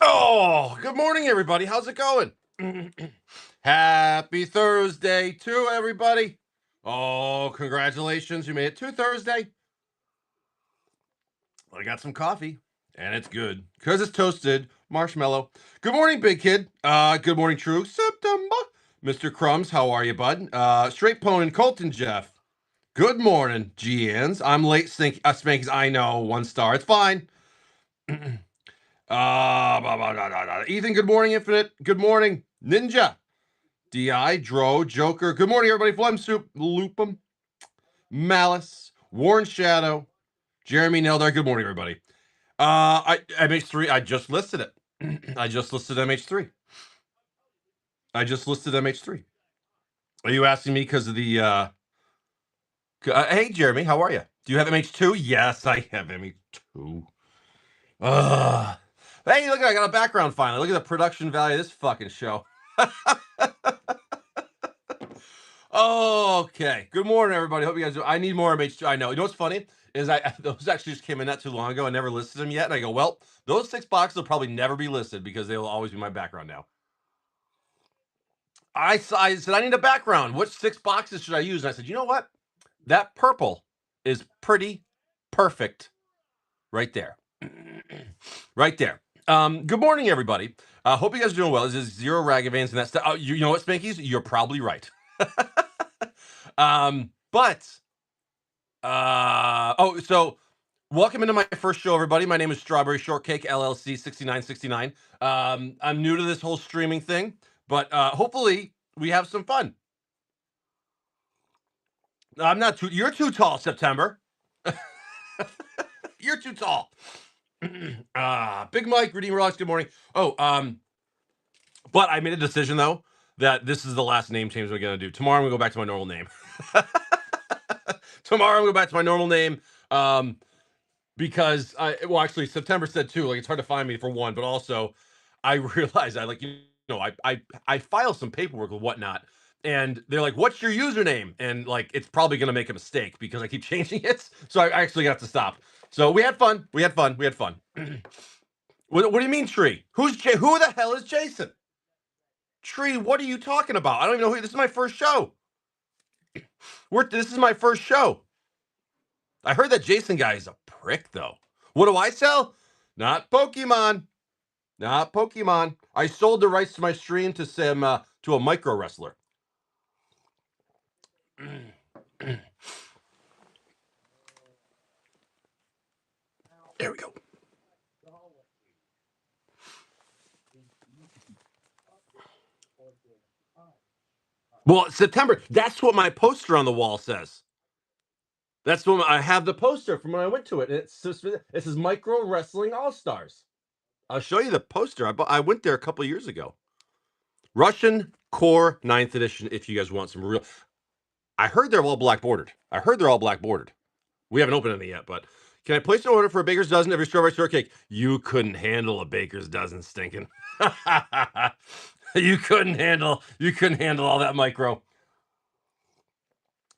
Oh, good morning, everybody. How's it going? Happy Thursday to everybody. Oh, congratulations. You made it to Thursday. I got some coffee, and it's good because it's toasted marshmallow. Good morning, big kid. Good morning, True September. Mr. Crumbs, how are you, bud? Straight Pone and Colton Jeff. Good morning, GNs. I'm late, Spankies. I know, 1 star. It's fine. Ethan, good morning, Infinite. Good morning, Ninja. DI, Dro, Joker. Good morning, everybody. Phlegm Soup, Loopum, Malice, Warren Shadow, Jeremy Neldar. Good morning, everybody. MH3, I just listed it. I just listed MH3. Are you asking me because of the hey Jeremy, how are you? Do you have MH2? Yes, I have MH2. Hey, look, I got a background finally. Look at the production value of this fucking show. Okay. Good morning, everybody. Hope you guys do. I need more MH2. I know. You know what's funny is those actually just came in not too long ago. I never listed them yet, and I go, well, those 6 boxes will probably never be listed because they will always be my background now. I said I need a background. Which 6 boxes should I use? And I said, you know what? That purple is pretty perfect, right there, right there. Good morning, everybody. Hope you guys are doing well. This is Zero Ragavans and that stuff. Oh, you know what, Spankies? You're probably right. So welcome into my first show, everybody. My name is Strawberry Shortcake LLC 6969. I'm new to this whole streaming thing, but hopefully we have some fun. I'm not too. You're too tall, September. You're too tall. Big Mike, Redeemer Rocks. Good morning. But I made a decision though that this is the last name change we're gonna do. Tomorrow I'm gonna go back to my normal name. Tomorrow I'm gonna go back to my normal name. Because actually September said too, like it's hard to find me for one, but also I realized I file some paperwork and whatnot, and they're like, "What's your username?" And like it's probably gonna make a mistake because I keep changing it, so I actually got to stop. So we had fun. We had fun. What do you mean, Tree? Who the hell is Jason? Tree, what are you talking about? I don't even know who. This is my first show. This is my first show. I heard that Jason guy is a prick, though. What do I sell? Not Pokemon. Not Pokemon. I sold the rights to my stream to to a micro wrestler. There we go. Well, September. That's what my poster on the wall says. That's what I have the poster from when I went to it. It says Micro Wrestling All Stars. I'll show you the poster. I went there a couple years ago. Russian Core 9th edition. If you guys want some real, I heard they're all black bordered. We haven't opened any yet, but can I place an order for a baker's dozen of your strawberry shortcake? You couldn't handle a baker's dozen, stinking. You couldn't handle all that micro.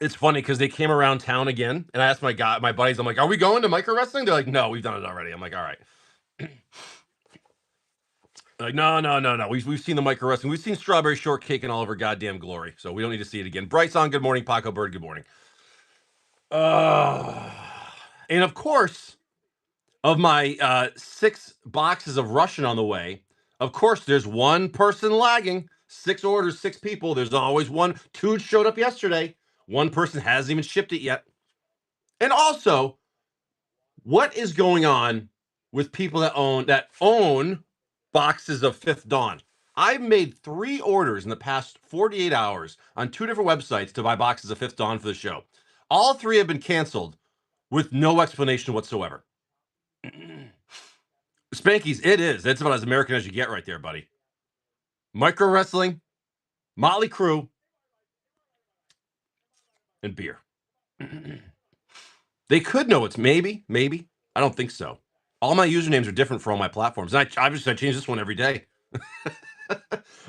It's funny because they came around town again, and I asked my buddies, I'm like, "Are we going to micro wrestling?" They're like, "No, we've done it already." I'm like, "All right." Like, no. We've seen the micro wrestling. We've seen strawberry shortcake in all of her goddamn glory, so we don't need to see it again. Bryce on, good morning. Paco Bird, good morning. And of course, of my 6 boxes of Russian on the way, of course, there's one person lagging. 6 orders, 6 people. There's always one. 2 showed up yesterday. One person hasn't even shipped it yet. And also, what is going on with people that own boxes of Fifth Dawn? I've made 3 orders in the past 48 hours on 2 different websites to buy boxes of Fifth Dawn for the show. All 3 have been canceled with no explanation whatsoever. Spankies, it is. That's about as American as you get right there, buddy. Micro wrestling, Motley Crue, and beer. They could know it's maybe. I don't think so. All my usernames are different for all my platforms. And I change this one every day.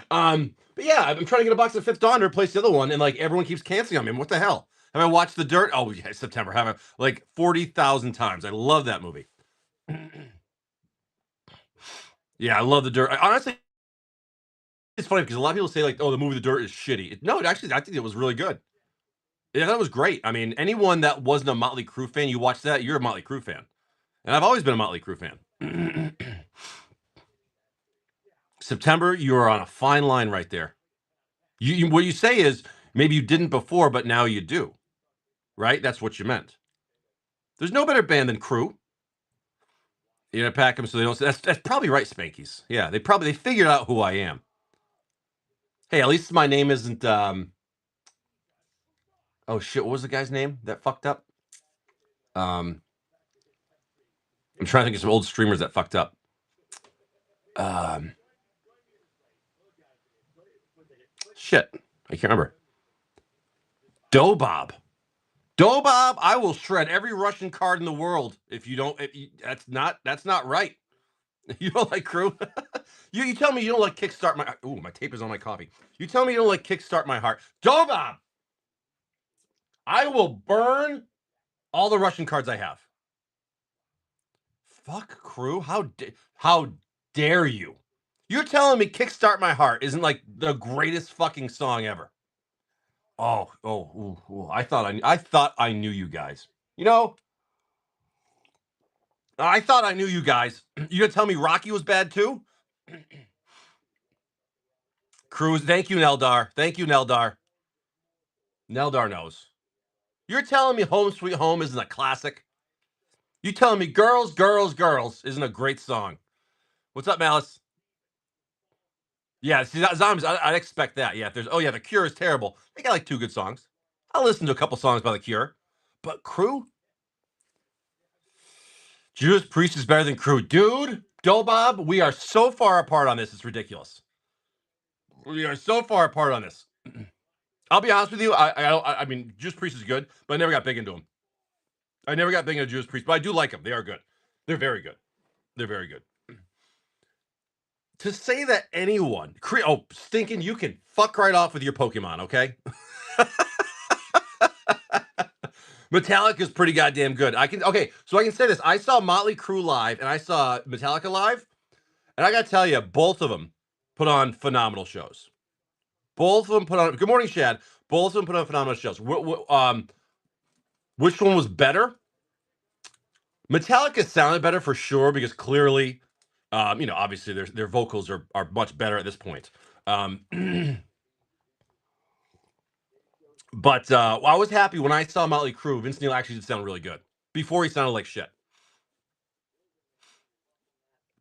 But yeah, I've been trying to get a box of Fifth Dawn to replace the other one, and like everyone keeps canceling on me. What the hell? Have I watched The Dirt? Oh yeah, September. Have I like 40,000 times? I love that movie. Yeah, I love The Dirt. Honestly, it's funny because a lot of people say like, "Oh, the movie The Dirt is shitty." No, actually, I think it was really good. Yeah, that was great. I mean, anyone that wasn't a Motley Crue fan, you watch that, you're a Motley Crue fan, and I've always been a Motley Crue fan. September, you are on a fine line right there. What you say is maybe you didn't before, but now you do, right? That's what you meant. There's no better band than Crue. You know, pack them so they don't. That's probably right, Spankies. Yeah, they figured out who I am. Hey, at least my name isn't. Oh shit, what was the guy's name that fucked up? Um, I'm trying to think of some old streamers that fucked up. Um, Shit, I can't remember. Dobob. Dobob, I will shred every Russian card in the world if you don't. That's not right. You don't like Crew. You tell me you don't like Kickstart my. Ooh, my tape is on my coffee. You tell me you don't like Kickstart my heart. Dobob, I will burn all the Russian cards I have. Fuck Crew. How dare you? You're telling me Kickstart My Heart isn't like the greatest fucking song ever. Ooh. I thought I knew you guys. You know, I thought I knew you guys. You gonna tell me Rocky was bad too? Cruz, thank you, Neldar. Thank you, Neldar. Neldar knows. You're telling me Home Sweet Home isn't a classic? You telling me Girls, Girls, Girls isn't a great song? What's up, Malice? Yeah, see, Zombies, I'd expect that. Yeah, if there's, oh yeah, The Cure is terrible. They got like two good songs. I'll listen to a couple songs by The Cure. But Crew? Judas Priest is better than Crew. Dude, Dobob, we are so far apart on this, it's ridiculous. We are so far apart on this. I'll be honest with you. I mean, Judas Priest is good, but I never got big into him. I never got big into Judas Priest, but I do like them. They are good. They're very good. They're very good. To say that anyone, stinking, you can fuck right off with your Pokemon, okay? Metallica's pretty goddamn good. So I can say this. I saw Motley Crue live and I saw Metallica live, and I gotta tell you, both of them put on phenomenal shows. Both of them put on. Good morning, Shad. Both of them put on phenomenal shows. Which one was better? Metallica sounded better for sure because clearly, obviously their vocals are much better at this point. Um, but I was happy when I saw Motley Crue. Vince Neil actually did sound really good. Before he sounded like shit.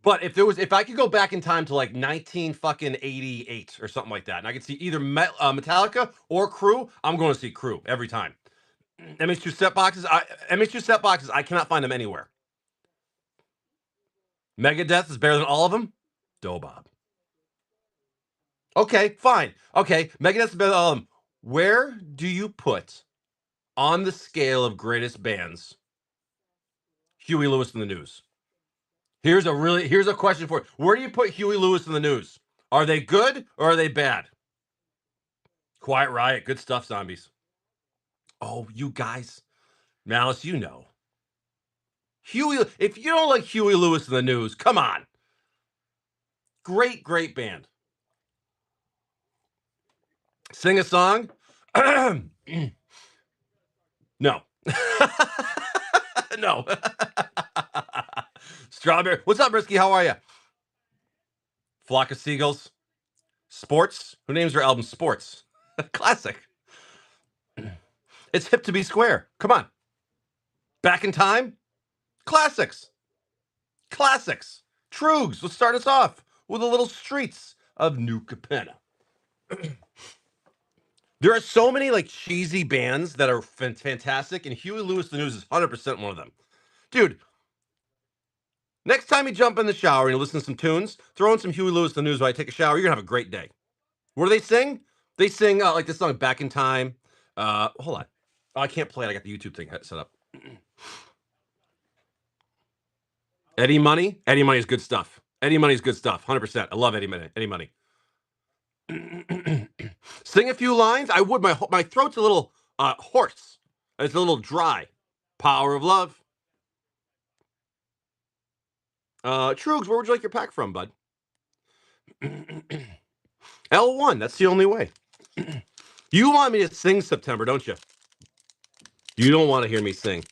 But if I could go back in time to like 19 fucking 88 or something like that, and I could see either Metallica or Crew, I'm going to see Crew every time. MH2 set boxes, I cannot find them anywhere. Megadeth is better than all of them. Dobob. Okay, fine. Okay, Megadeth is better than all of them. Where do you put on the scale of greatest bands Huey Lewis and the News? Here's a question for you. Where do you put Huey Lewis and the News? Are they good or are they bad? Quiet Riot, good stuff, zombies. Oh, you guys, Malice, you know. If you don't like Huey Lewis and the News, come on. Great band. Sing a song? No. No. Strawberry. What's up, Risky? How are you? Flock of Seagulls. Sports. Who names their album Sports? Classic. It's hip to be square. Come on. Back in time. Classics. Classics. Troogs. Let's start us off with the little streets of New Capenna. There are so many like cheesy bands that are fantastic, and Huey Lewis the News is 100% one of them. Dude, next time you jump in the shower and you listen to some tunes, throw in some Huey Lewis the News while you take a shower, you're gonna have a great day. What do they sing? They sing like this song "Back in Time." Hold on, oh, I can't play it. I got the YouTube thing set up. Eddie Money. Eddie Money is good stuff. Eddie Money is good stuff. 100%. I love Eddie Money. Eddie Money. Sing a few lines. I would. My throat's a little hoarse. It's a little dry. Power of Love. Troogs, where would you like your pack from, bud? L1, that's the only way. You want me to sing September, don't you? You don't want to hear me sing.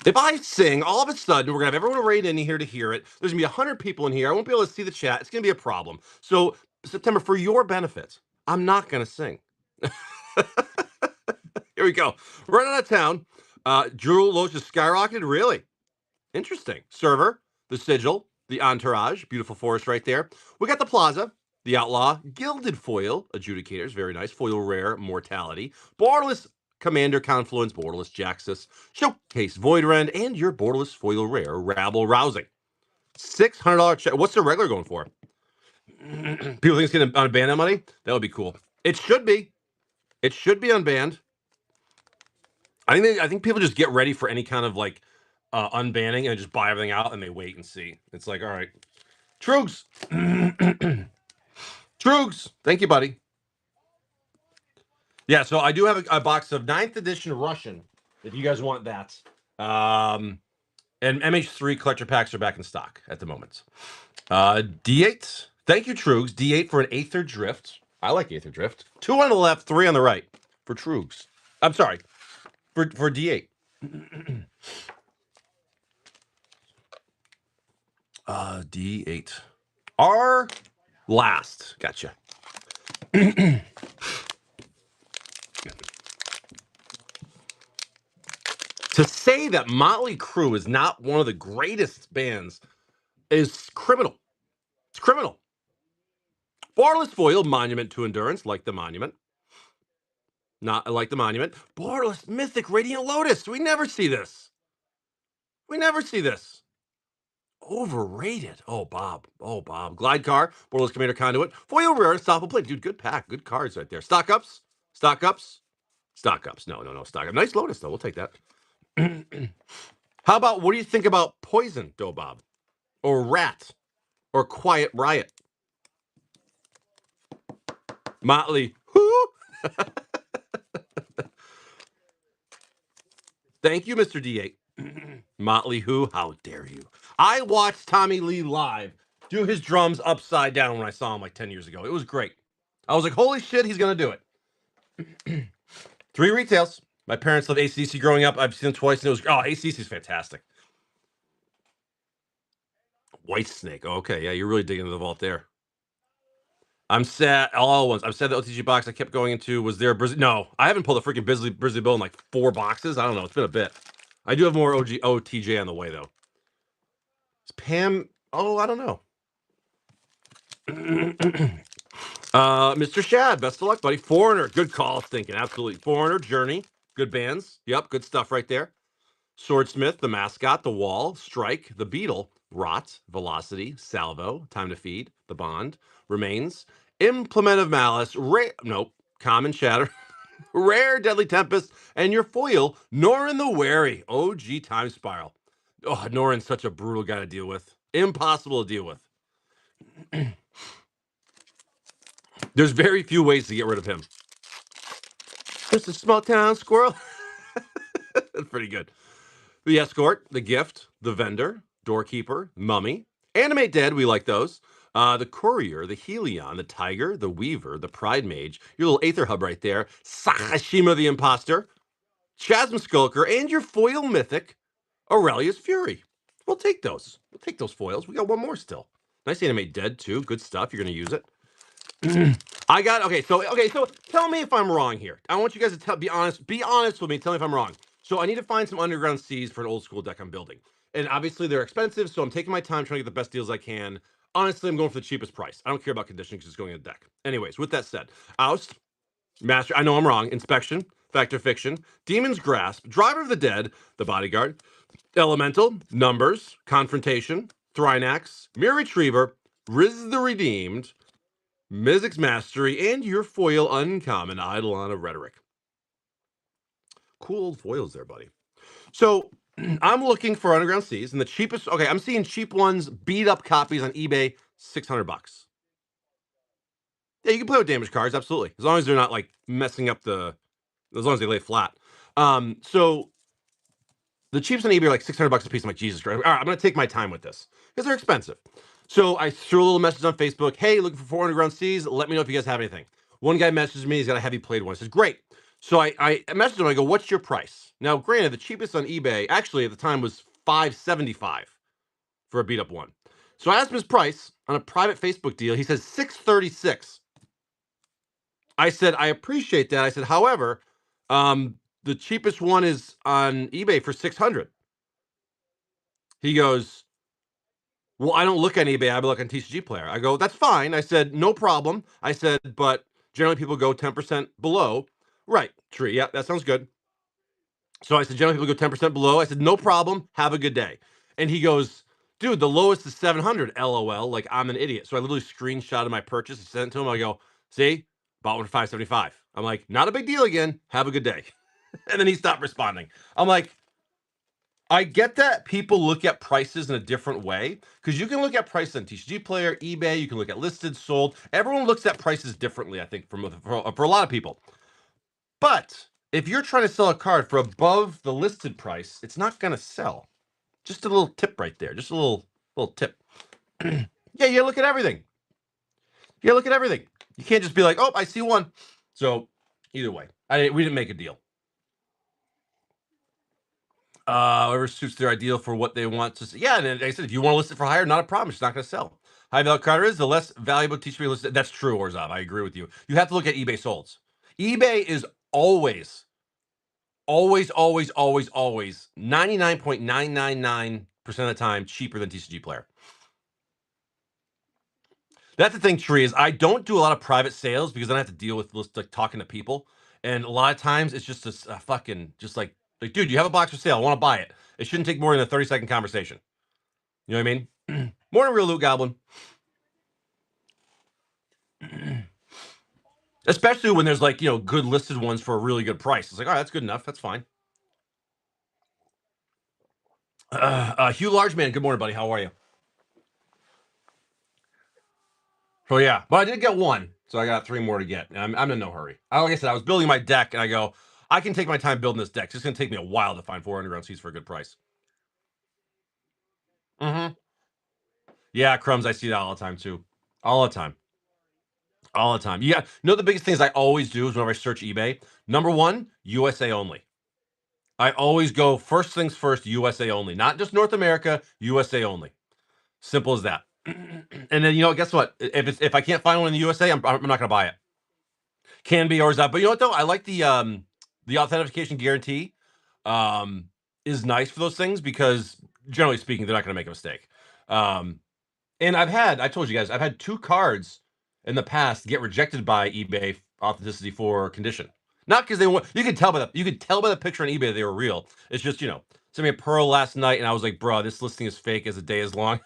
If I sing, all of a sudden, we're going to have everyone right in here to hear it. There's going to be 100 people in here. I won't be able to see the chat. It's going to be a problem. So, September, for your benefit, I'm not going to sing. Here we go. Right out of town. Drew Loesch has skyrocketed. Really? Interesting. Server, the Sigil, the Entourage. Beautiful forest right there. We got the Plaza, the Outlaw, Gilded Foil, Adjudicators. Very nice. Foil Rare, Mortality. Borderless Commander Confluence, Borderless Jaxus, Showcase Voidrend, and your Borderless Foil Rare, Rabble Rousing. $600 check. What's the regular going for? People think it's going to unban that money? That would be cool. It should be. It should be unbanned. I think people just get ready for any kind of like unbanning and just buy everything out and they wait and see. It's like, all right, Trugs, Trugs, thank you, buddy. Yeah, so I do have a box of 9th edition Russian if you guys want that. And MH3 collector packs are back in stock at the moment. D8, thank you, Trugs. D8 for an Aether Drift. I like Aether Drift. 2 on the left, 3 on the right for Trugs. I'm sorry, for D8. D8. Our last. Gotcha. To say that Motley Crue is not one of the greatest bands is criminal. It's criminal. Borderless Foil, Monument to Endurance, like the Monument. Not like the Monument. Borderless Mythic Radiant Lotus. We never see this. We never see this. Overrated. Oh, Bob. Oh, Bob. Glide Car, Borderless Commander Conduit, Foil Rare, Unstoppable Plate. Dude, good pack. Good cards right there. Stock ups. Stock ups. Stock ups. No, stock up. Nice Lotus, though. We'll take that. How about, what do you think about Poison, Bob? Or Rat? Or Quiet Riot? Motley. Who? Thank you, Mr. D8. Motley Who? How dare you? I watched Tommy Lee live do his drums upside down when I saw him like 10 years ago. It was great. I was like, holy shit, he's going to do it. 3 retails. My parents loved AC/DC growing up. I've seen them twice, and it was, AC/DC is fantastic. White Snake. Okay, yeah, you're really digging into the vault there. I'm sad. All ones. I'm sad the OTG box I kept going into was there. No, I haven't pulled a freaking Grizzly Bill in like 4 boxes. I don't know. It's been a bit. I do have more OTJ on the way though. Is Pam? Oh, I don't know. Mr. Shad, best of luck, buddy. Foreigner, good call. Thinking absolutely. Foreigner, Journey, good bands. Yep, good stuff right there. Swordsmith, the Mascot, the Wall, Strike, the Beetle, Rot, Velocity, Salvo, Time to Feed, the Bond, Remains, Implement of Malice, Common Shatter, Rare Deadly Tempest, and your foil, Norin the Wary, OG Time Spiral. Oh, Norin's such a brutal guy to deal with. Impossible to deal with. There's very few ways to get rid of him. Just a small town squirrel. That's pretty good. The Escort, the Gift, the Vendor, Doorkeeper, Mummy, Animate Dead, we like those. The Courier, the Helion, the Tiger, the Weaver, the Pride Mage, your little Aether Hub right there, Sakashima the Imposter, Chasm Skulker, and your foil mythic, Aurelius Fury. We'll take those. We'll take those foils. We got one more still. Nice Animate Dead, too. Good stuff. You're going to use it. So tell me if I'm wrong here. I want you guys to be honest. Be honest with me. Tell me if I'm wrong. So I need to find some underground seas for an old school deck I'm building. And obviously they're expensive, so I'm taking my time trying to get the best deals I can. Honestly, I'm going for the cheapest price. I don't care about condition because it's going in the deck. Anyways, with that said, Oust, Master, I know I'm wrong. Inspection, Factor Fiction, Demon's Grasp, Driver of the Dead, the Bodyguard, Elemental, Numbers, Confrontation, Thrynax, Mirror Retriever, Riz the Redeemed, Mizzix's Mastery, and your foil uncommon Eidolon of Rhetoric. Cool old foils there, buddy. So I'm looking for underground seas, and the cheapest. Okay, I'm seeing cheap ones, beat up copies on eBay, $600. Yeah, you can play with damaged cards, absolutely, as long as they're not like messing up the. As long as they lay flat. So the cheapest on eBay are like $600 a piece. I'm like, Jesus Christ! All right, I'm gonna take my time with this because they're expensive. So I threw a little message on Facebook. Hey, looking for 400 ground C's. Let me know if you guys have anything. One guy messages me. He's got a heavy played one. I says, great. So I messaged him. I go, what's your price? Now, granted, the cheapest on eBay actually at the time was $575 for a beat up one. So I asked him his price on a private Facebook deal. He says $636. I said, I appreciate that. I said, however, the cheapest one is on eBay for 600. He goes, well, I don't look on eBay. I look on TCG Player. I go, that's fine. I said, no problem. I said, but generally people go 10% below. Right, Tree. Yeah, that sounds good. So I said, generally people go 10% below. I said, no problem. Have a good day. And he goes, dude, the lowest is 700. LOL. Like I'm an idiot. So I literally screenshotted my purchase and sent it to him. I go, see, bought one for 575. I'm like, not a big deal again. Have a good day. And then he stopped responding. I'm like, I get that people look at prices in a different way because you can look at prices on TCG Player, eBay. You can look at listed, sold. Everyone looks at prices differently, I think, for a lot of people. But if you're trying to sell a card for above the listed price, it's not going to sell. Just a little tip right there. Just a little tip. Yeah, you look at everything. You look at everything. You can't just be like, oh, I see one. So either way, we didn't make a deal. Whoever suits their ideal for what they want to see. Yeah, and like I said, if you want to list it for higher, not a problem. It's not going to sell. High value card is the less valuable TCP listed. That's true, Orzov. I agree with you. You have to look at eBay solds. eBay is always, always, always, always, always 99.999% of the time cheaper than TCG Player. That's the thing, Tree, is I don't do a lot of private sales because then I have to deal with like talking to people. And a lot of times it's just a fucking just like dude, you have a box for sale. I want to buy it. It shouldn't take more than a 30-second conversation. You know what I mean? Morning, Real Loot Goblin. Especially when there's like, good listed ones for a really good price. It's like, all right, that's good enough. That's fine. Hugh Largeman, good morning, buddy. How are you? So yeah, but I did get one, so I got 3 more to get. I'm in no hurry. Like I said, I was building my deck, and I go, I can take my time building this deck. It's just gonna take me a while to find 4 underground seeds for a good price. Mm-hmm. Yeah, crumbs. I see that all the time too. All the time. All the time. Yeah. The biggest things I always do is whenever I search eBay, number one, USA only. I always go first things first, USA only, not just North America, USA only. Simple as that. And then guess what? If I can't find one in the USA, I'm not gonna buy it. Can be or is that, but you know what though? I like the authentication guarantee is nice for those things because generally speaking, they're not gonna make a mistake. And I told you guys, I've had 2 cards in the past get rejected by eBay authenticity for condition. Not because they want. You could tell by the picture on eBay they were real. It's just sent me a pearl last night, and I was like, bro, this listing is fake as the day is long.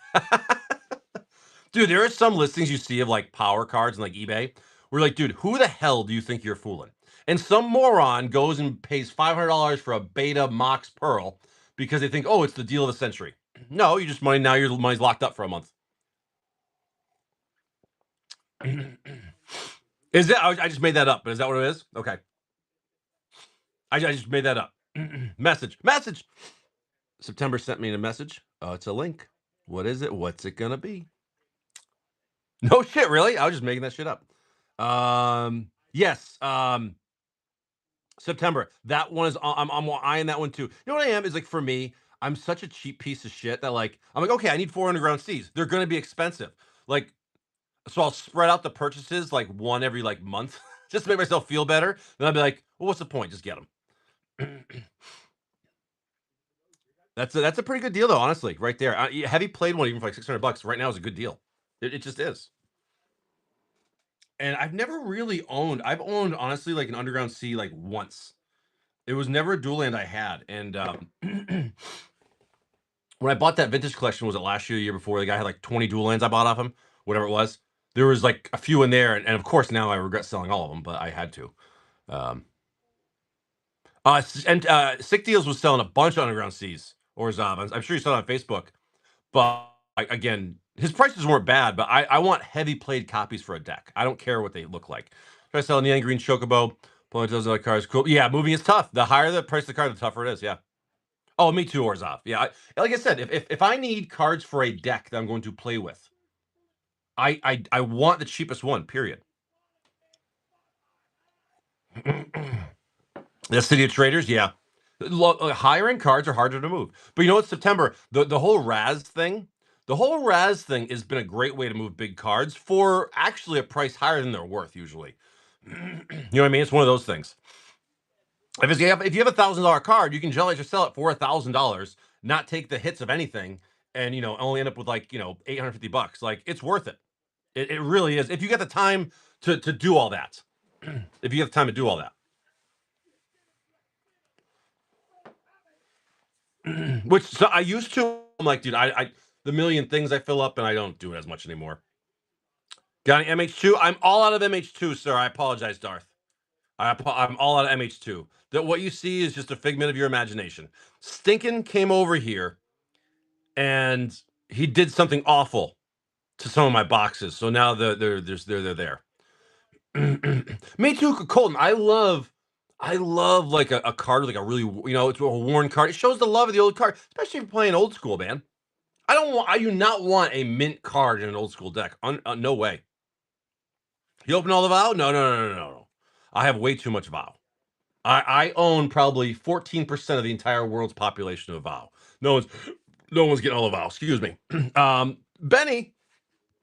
Dude, there are some listings you see of like power cards and like eBay. We're like, dude, who the hell do you think you're fooling? And some moron goes and pays $500 for a beta Mox Pearl because they think, oh, it's the deal of the century. No, you just money now. Your money's locked up for a month. Is that? I just made that up. But is that what it is? Okay. I just made that up. Message. September sent me a message. Oh, it's a link. What is it? What's it gonna be? No shit, really? I was just making that shit up. Yes. September. That one is. I'm eyeing that one too. You know what I am is like for me. I'm such a cheap piece of shit that like I'm like okay, I need 4 underground C's. They're gonna be expensive. Like so I'll spread out the purchases like one every like month just to make myself feel better. Then I'll be like, well, what's the point? Just get them. That's a pretty good deal though, honestly, right there. Heavy played one even for like $600 right now is a good deal. It just is. And I've never really owned. I've owned honestly like an underground C like once. It was never a dual land I had, and when I bought that vintage collection, was it last year, the year before? The guy had like 20 dual lands I bought off him, whatever it was. There was like a few in there, and of course now I regret selling all of them, but I had to. Um, Sick Deals was selling a bunch of underground C's or Zob. I'm sure you saw it on Facebook, but again, his prices weren't bad. But I want heavy played copies for a deck. I don't care what they look like. Try selling Neon Green Chocobo. Pulling those other cards, cool. Yeah, moving is tough. The higher the price of the card, the tougher it is. Yeah. Oh, me too, Orzov. Yeah, like I said, if I need cards for a deck that I'm going to play with, I want the cheapest one, period. The City of Traders, yeah. Higher end cards are harder to move. But you know what, September, the whole Raz thing, has been a great way to move big cards for actually a price higher than they're worth usually. You know what I mean? It's one of those things. If you have $1,000 card, you can generally just sell it for $1,000, not take the hits of anything, and only end up with like $850. Like it's worth it. It really is. If you get the time to do all that. If you have time to do all that. Which so I used to. I'm like, dude, I the million things I fill up and I don't do it as much anymore. Got any MH2? I'm all out of MH2, sir. I apologize, Darth. I'm all out of MH2. That what you see is just a figment of your imagination. Stinkin came over here and he did something awful to some of my boxes. So now they're there. Me too, Colton. I love like a card like a really it's a worn card. It shows the love of the old card, especially if you're playing old school, man. I do not want a mint card in an old school deck. No way. You open all the vow? No, no, no, no, no, no. I have way too much vow. I own probably 14% of the entire world's population of vow. No one's getting all the vow. Excuse me. Benny,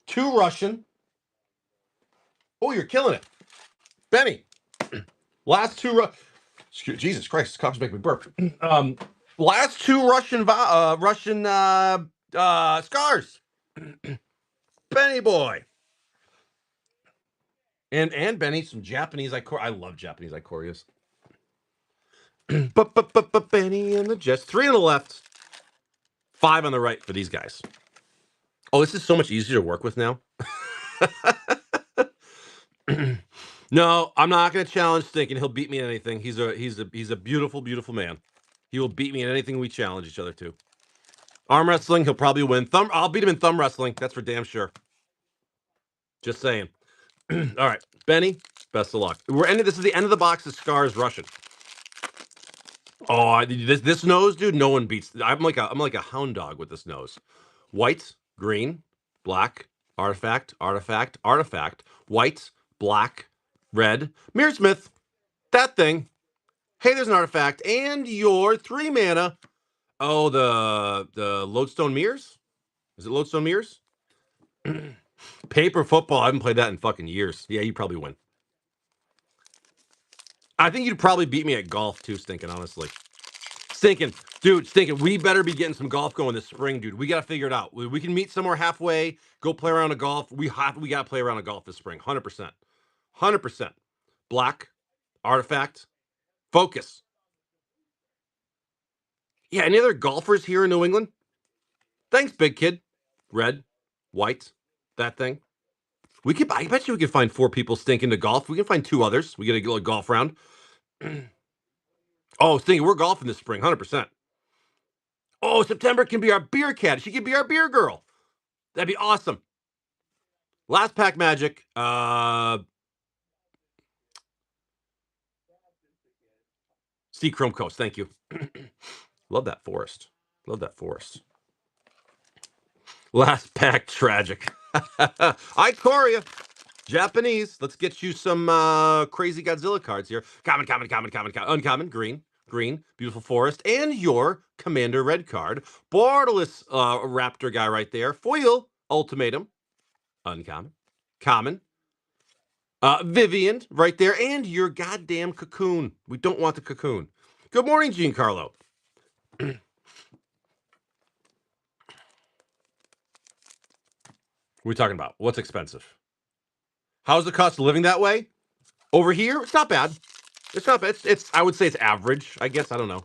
2 Russian. Oh, you're killing it. Benny, last Jesus Christ, this cops make me burp. Last 2 Russian scars. Benny boy. And Benny, some Japanese I love Japanese Icorias. But Benny and the Jets. 3 on the left, 5 on the right for these guys. Oh, this is so much easier to work with now. No, I'm not going to challenge Stinking. He'll beat me in anything. He's a beautiful, beautiful man. He will beat me in anything we challenge each other to. Arm wrestling, he'll probably win. I'll beat him in thumb wrestling. That's for damn sure. Just saying. All right, Benny, best of luck. This is the end of the box of Scars Russian. Oh, this nose, dude. No one beats. I'm like a hound dog with this nose. White, green, black, artifact, artifact, artifact. White, black, red. Mirrorsmith. That thing. Hey, there's an artifact, and your 3 mana. Oh, the Lodestone Mirrors. Is it Lodestone Mirrors? Paper football. I haven't played that in fucking years. Yeah, you probably win. I think you'd probably beat me at golf too, Stinking, honestly. Stinking, we better be getting some golf going this spring, dude. We got to figure it out. We can meet somewhere halfway, go play around a golf. We got to play around a golf this spring. 100%. 100%. Black, artifact, focus. Yeah, any other golfers here in New England? Thanks, big kid. Red, white, that thing. I bet you we could find 4 people stinking to golf. We can find 2 others. We get a golf round. Oh, Stinking, we're golfing this spring, 100%. Oh, September can be our beer cat. She can be our beer girl. That'd be awesome. Last pack magic. See Chrome Coast. Thank you. Love that forest. Love that forest. Last pack tragic. Ikoria. Japanese. Let's get you some crazy Godzilla cards here. Common, uncommon, green, beautiful forest, and your Commander red card. Borderless Raptor guy right there. Foil ultimatum. Uncommon. Common. Vivian right there, and your goddamn cocoon. We don't want the cocoon. Good morning, Giancarlo. What are we talking about? What's expensive? How's the cost of living that way? Over here, it's not bad. It's not bad. It's I would say it's average. I guess I don't know.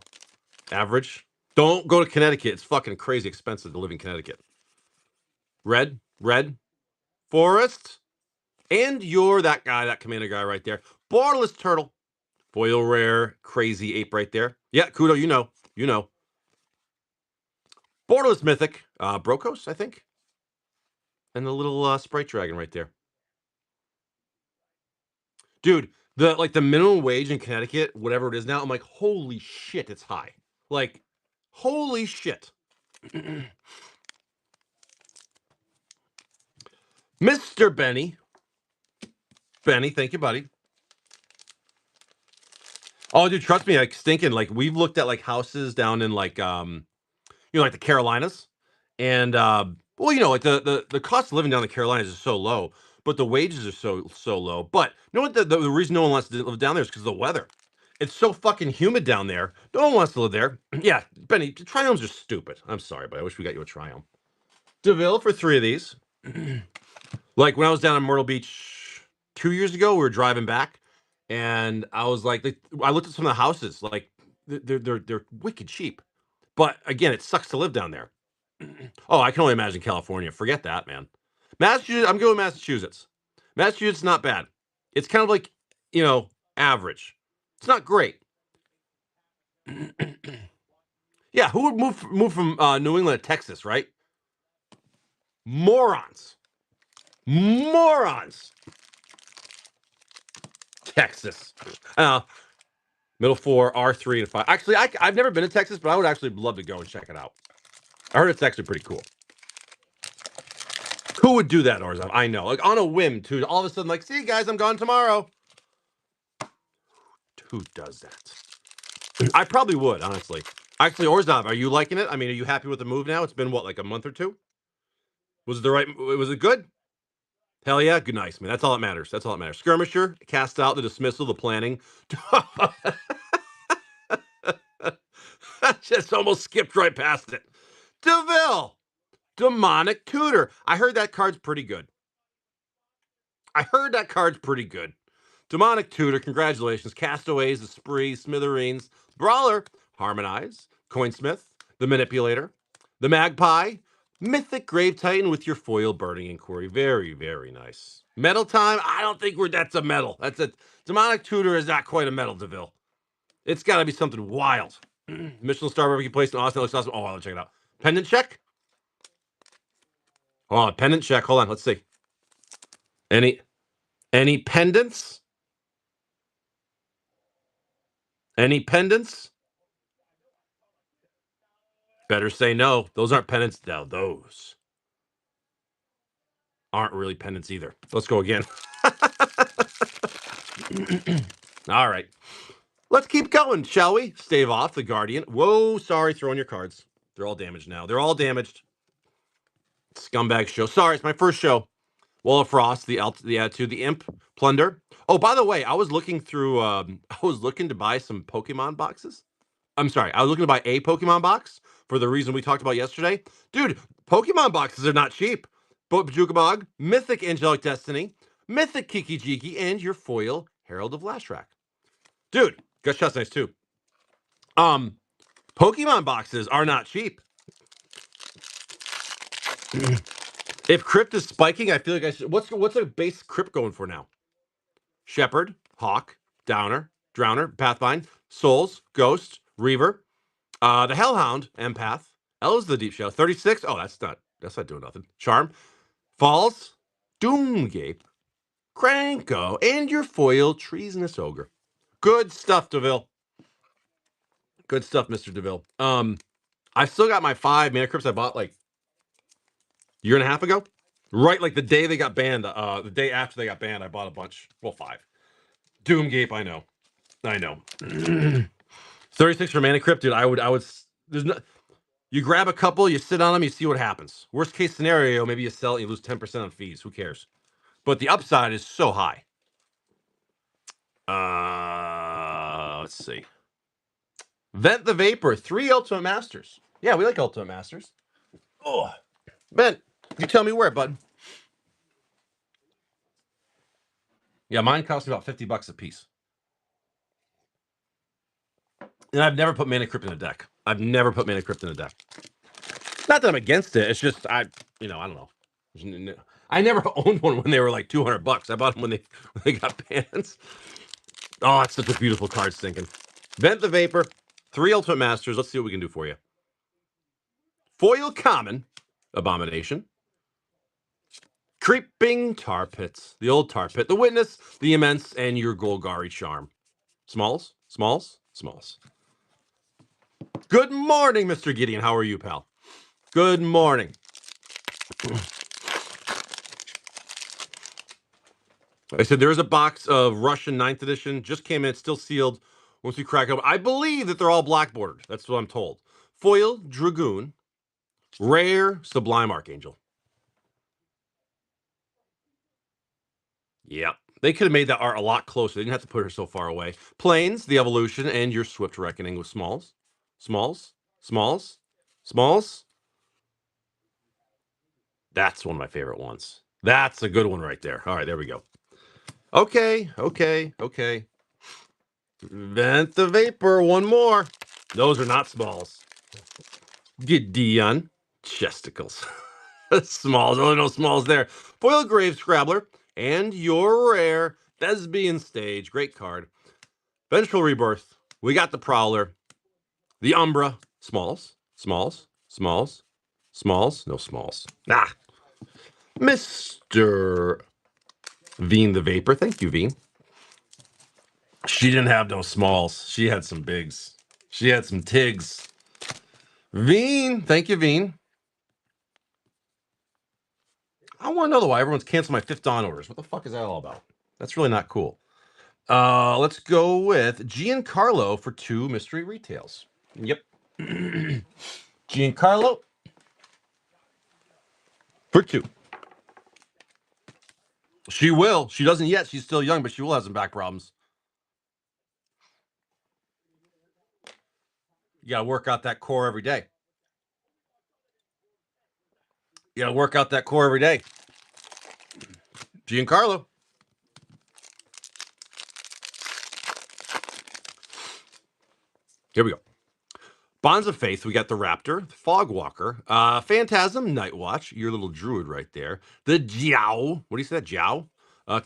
Average. Don't go to Connecticut. It's fucking crazy expensive to live in Connecticut. Red, forest, and you're that guy, that commander guy right there. Borderless turtle. Foil rare, crazy ape right there. Yeah, Kudo, you know. Borderless mythic, Brokos, I think. And the little sprite dragon right there. Dude, the minimum wage in Connecticut, whatever it is now, I'm like, holy shit, it's high. Like, holy shit. Mr. Benny. Benny, thank you, buddy. Oh, dude, trust me, like stinking. Like we've looked at like houses down in like like the Carolinas, and well, like the cost of living down in the Carolinas is so low, but the wages are so low. But you know what? The reason no one wants to live down there is because of the weather. It's so fucking humid down there. No one wants to live there. Yeah, Benny, Triumphs are stupid. I'm sorry, but I wish we got you a Triumph. DeVille for 3 of these. Like when I was down in Myrtle Beach 2 years ago, we were driving back, and I was like, I looked at some of the houses, like they're wicked cheap. But again, it sucks to live down there. Oh, I can only imagine California. Forget that, man. Massachusetts, I'm going with Massachusetts. Massachusetts, not bad. It's kind of like, average. It's not great. Yeah, who would move from New England to Texas, right? Morons. Morons. Texas. Middle 4, R3 and 5. Actually, I've never been to Texas, but I would actually love to go and check it out. I heard it's actually pretty cool. Who would do that, Orzov? I know. Like on a whim, too. All of a sudden, like, see you guys, I'm gone tomorrow. Who does that? I probably would, honestly. Actually, Orzov, are you liking it? I mean, are you happy with the move now? It's been what, like a month or two? Was it good? Hell yeah, good, nice, man. That's all that matters. That's all that matters. Skirmisher, cast out, the dismissal, the planning. Just almost skipped right past it. DeVille, Demonic Tutor. I heard that card's pretty good. Demonic Tutor, congratulations. Castaways, the Spree, Smithereens, Brawler, Harmonize, Coinsmith, the Manipulator, the Magpie, Mythic Grave Titan with your foil Burning Inquiry. Very, very nice. Metal Time, I don't think that's a metal. That's a Demonic Tutor is not quite a metal, DeVille. It's got to be something wild. Michelin Star Barbecue placed in Austin. Looks awesome. Oh, I'll check it out. Pendant check? Oh, pendant check. Hold on. Let's see. Any pendants? Any pendants? Better say no. Those aren't pendants. Now, those aren't really pendants either. Let's go again. All right. Let's keep going, shall we? Stave off the Guardian. Whoa, sorry, throwing your cards. They're all damaged now. They're all damaged. Scumbag show. Sorry, it's my first show. Wall of Frost, the Attitude, the Imp, Plunder. Oh, by the way, I was looking through. I was looking to buy some Pokemon boxes. I'm sorry, I was looking to buy a Pokemon box for the reason we talked about yesterday. Dude, Pokemon boxes are not cheap. Jukabog, Mythic Angelic Destiny, Mythic Kiki-Jiki, and your foil Herald of Lashrak. Dude, Gush Shot's nice too. Pokemon boxes are not cheap. If Crypt is spiking, I feel like I should. What's a base Crypt going for now? Shepherd, Hawk, Downer, Drowner, Pathfind, Souls, Ghost, Reaver, the Hellhound, Empath, L's the Deep Shell, 36. Oh, that's not doing nothing. Charm, Falls, Doomgape, Cranko, and your foil Treasonous Ogre. Good stuff, DeVille. Good stuff, Mr. DeVille. I still got my 5 Mana Crypts I bought like a year and a half ago. Right, like the day they got banned. The day after they got banned, I bought a bunch. Well, 5. Doomgape, I know. 36 for Mana Crypt, dude. I would. There's no. You grab a couple, you sit on them, you see what happens. Worst case scenario, maybe you sell it, you lose 10% on fees. Who cares? But the upside is so high. Let's see. Vent the Vapor, 3 Ultimate Masters. Yeah, we like Ultimate Masters. Oh, Vent, you tell me where, bud. Yeah, mine cost me about $50 a piece. And I've never put Mana Crypt in a deck. Not that I'm against it. It's just I don't know. I never owned one when they were like $200. I bought them when they got bans. Oh, that's such a beautiful card, Stinking. Vent the Vapor, 3 Ultimate Masters. Let's see what we can do for you. Foil Common, Abomination. Creeping Tar Pits, the old Tar Pit, the Witness, the Immense, and your Golgari Charm. Smalls. Good morning, Mr. Gideon. How are you, pal? Good morning. I said there is a box of Russian 9th edition. Just came in, still sealed. Once we crack up, I believe that they're all black bordered. That's what I'm told. Foil Dragoon, rare Sublime Archangel. Yeah. They could have made that art a lot closer. They didn't have to put her so far away. Planes, the evolution, and your swift reckoning with Smalls. Smalls? Smalls? Smalls? That's one of my favorite ones. That's a good one right there. All right, there we go. Okay. Vent the Vapor, one more. Those are not Smalls. Gideon. Chesticles. Smalls. Oh, no Smalls there. Foil Grave Scrabbler. And your rare Thespian Stage. Great card. Vengeful Rebirth. We got the Prowler. The Umbra. Smalls. Smalls. Smalls. Smalls. No Smalls. Ah. Mr. Veen the Vapor. Thank you, Veen. She didn't have no Smalls. She had some bigs. She had some Tigs. Veen. Thank you, Veen. I want to know why everyone's canceling my 5th Dawn orders. What the fuck is that all about? That's really not cool. Let's go with Giancarlo for 2 mystery retails. Yep. Giancarlo for 2. She will. She doesn't yet. She's still young, but she will have some back problems. You gotta work out that core every day. You gotta work out that core every day. Giancarlo. Here we go. Bonds of Faith, we got the Raptor, the Fogwalker, Phantasm, Nightwatch, your little druid right there. The Jiao, what do you say that? Jiao?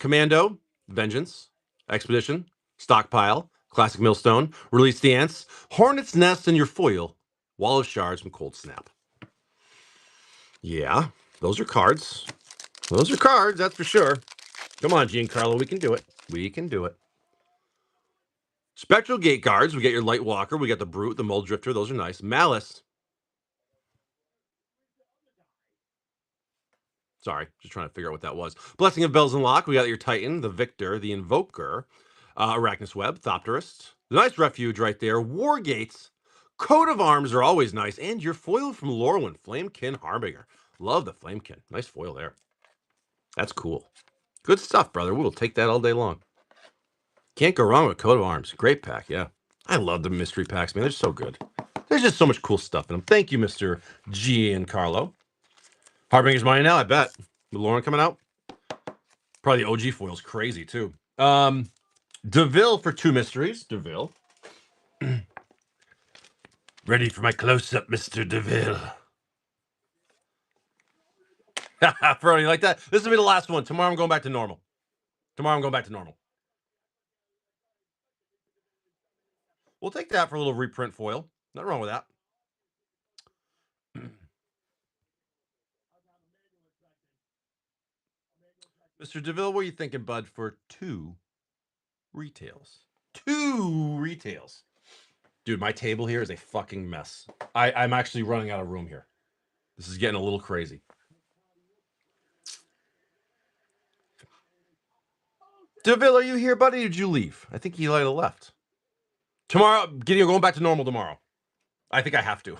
Commando, Vengeance, Expedition, Stockpile, Classic Millstone, Release the Ants, Hornet's Nest, and your foil, Wall of Shards from Cold Snap. Yeah, those are cards. Those are cards, that's for sure. Come on, Giancarlo, we can do it. We can do it. Spectral Gate Guards, we got your Light Walker, we got the Brute, the Mold Drifter, those are nice. Malice. Sorry, just trying to figure out what that was. Blessing of Bells and Lock, we got your Titan, the Victor, the Invoker, Arachnus Web, Thopterist. The nice refuge right there. War Gates, Coat of Arms are always nice. And your foil from Lorwyn, Flamekin Harbinger. Love the Flamekin. Nice foil there. That's cool. Good stuff, brother. We'll take that all day long. Can't go wrong with Coat of Arms. Great pack, yeah. I love the mystery packs, man. They're so good. There's just so much cool stuff in them. Thank you, Mr. Giancarlo. Harbinger's mine now, I bet. With Lauren coming out. Probably the OG foil's crazy, too. DeVille for 2 mysteries. DeVille. Ready for my close-up, Mr. DeVille. Brody, you like that? This will be the last one. Tomorrow I'm going back to normal. We'll take that for a little reprint foil. Nothing wrong with that. Mr. DeVille, what are you thinking, bud, for 2 retails? 2 retails. Dude, my table here is a fucking mess. I'm actually running out of room here. This is getting a little crazy. DeVille, are you here, buddy? Or did you leave? I think he might have left. Tomorrow, Gideon, going back to normal tomorrow. I think I have to.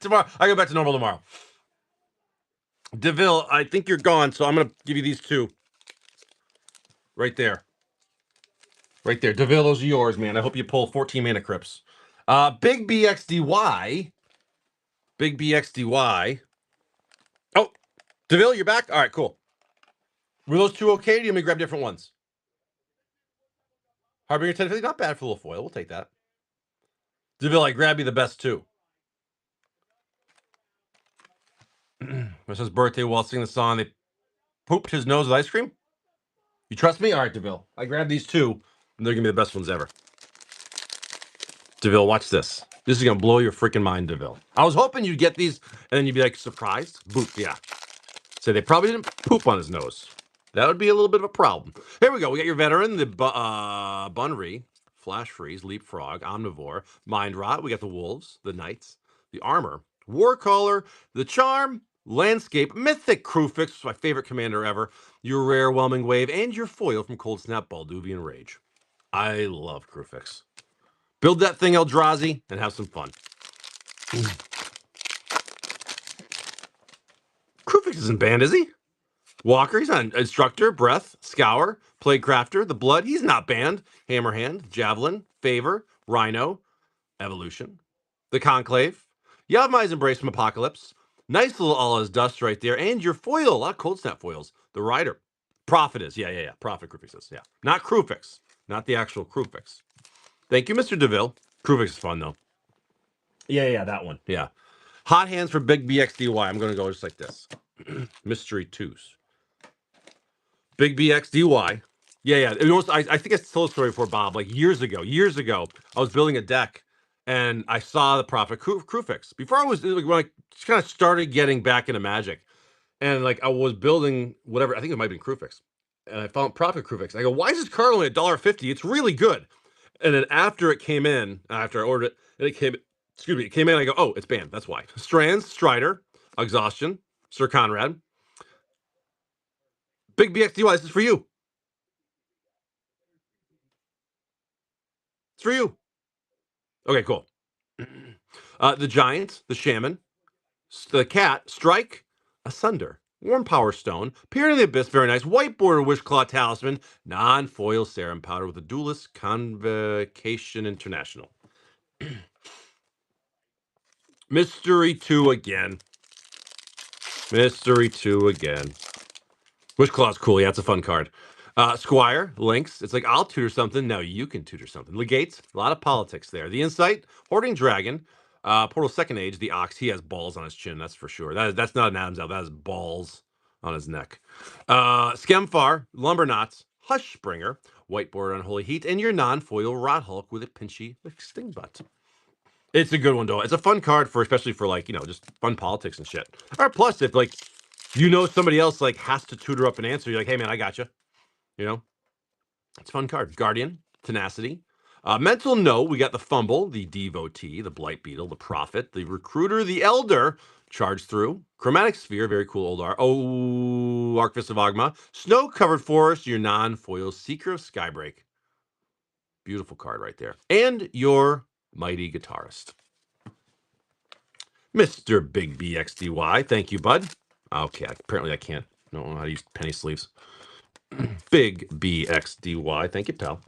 Tomorrow, I go back to normal tomorrow. DeVille, I think you're gone, so I'm going to give you these 2. Right there. Right there. DeVille, those are yours, man. I hope you pull 14 mana crypts. Big BXDY. Big BXDY. Oh, DeVille, you're back? All right, cool. Were those 2 okay? Or do you want me to grab different ones? Harbinger 1050, not bad for a little foil. We'll take that. DeVille, I grab you the best 2. It's his birthday while singing the song. They pooped his nose with ice cream. You trust me? All right, DeVille. I grabbed these 2, and they're going to be the best ones ever. DeVille, watch this. This is going to blow your freaking mind, DeVille. I was hoping you'd get these, and then you'd be like, surprised? Boop, yeah. So they probably didn't poop on his nose. That would be a little bit of a problem. Here we go. We got your veteran, the Bunry, Flash Freeze, Leapfrog, Omnivore, Mind Rot. We got the Wolves, the Knights, the Armor, Warcaller, the Charm, Landscape, Mythic Crewfix, my favorite commander ever, your rare Whelming Wave, and your foil from Cold Snap Balduvian Rage. I love Crewfix. Build that thing, Eldrazi, and have some fun. Crewfix isn't banned, is he? Walker, he's on Instructor, Breath, Scour, Plague Crafter, The Blood, he's not banned. Hammerhand, Javelin, Favor, Rhino, Evolution, the Conclave, Yavimai's Embrace from Apocalypse. Nice little Allah's Dust right there. And your foil, a lot of Cold Snap foils. The Rider. Prophet is. Yeah. Prophet Crewfix. Yeah. Not Crewfix. Not the actual Crewfix. Thank you, Mr. DeVille. Crewfix is fun, though. Yeah, that one. Yeah. Hot hands for Big BXDY. I'm going to go just like this. Mystery Twos. Big BXDY. Yeah. It was, I think I told a story before, Bob. Like years ago, I was building a deck and I saw the Prophet Crewfix. Before I was, like, when I kind of started getting back into Magic, and like I was building whatever, I think it might have been Crewfix, and I found Prophet Crewfix. I go, why is this card only $1.50? It's really good. And then after it came in, after I ordered it, and it came, it came in. I go, oh, it's banned. That's why. Strands, Strider, Exhaustion, Sir Conrad, Big BXDY. This is for you. It's for you. Okay, cool. The Giant, the Shaman, the Cat, Strike, Asunder, Warm Power Stone, Peer in the Abyss, very nice. White Border Wishclaw Talisman, non-foil Serum Powder with a Duelist Convocation International. Mystery 2 again. Mystery 2 again. Wishclaw's cool. Yeah, it's a fun card. Squire, Lynx. It's like, I'll tutor something. Now you can tutor something. Legates, a lot of politics there. The Insight, Hoarding Dragon, Portal Second Age, the Ox. He has balls on his chin, that's for sure. That's not an Adam's Apple. That is balls on his neck. Skemfar, Lumbernauts, Hushbringer, White Border Unholy Heat, and your non-foil Rot Hulk with a pinchy Sting Butt. It's a good one, though. It's a fun card for, especially for, like, just fun politics and shit. Or plus, if, like, somebody else, like, has to tutor up an answer, you're like, hey, man, I got you. It's a fun card. Guardian, Tenacity. Mental Note, we got the Fumble, the Devotee, the Blight Beetle, the Prophet, the Recruiter, the Elder, Charge Through, Chromatic Sphere, very cool old art. Oh, Archivist of Agma, Snow-Covered Forest, your non-foil Seeker of Skybreak. Beautiful card right there. And your Mighty Guitarist. Mr. Big BXDY, thank you, bud. Okay, apparently I don't know how to use penny sleeves. Big BXDY, thank you, pal.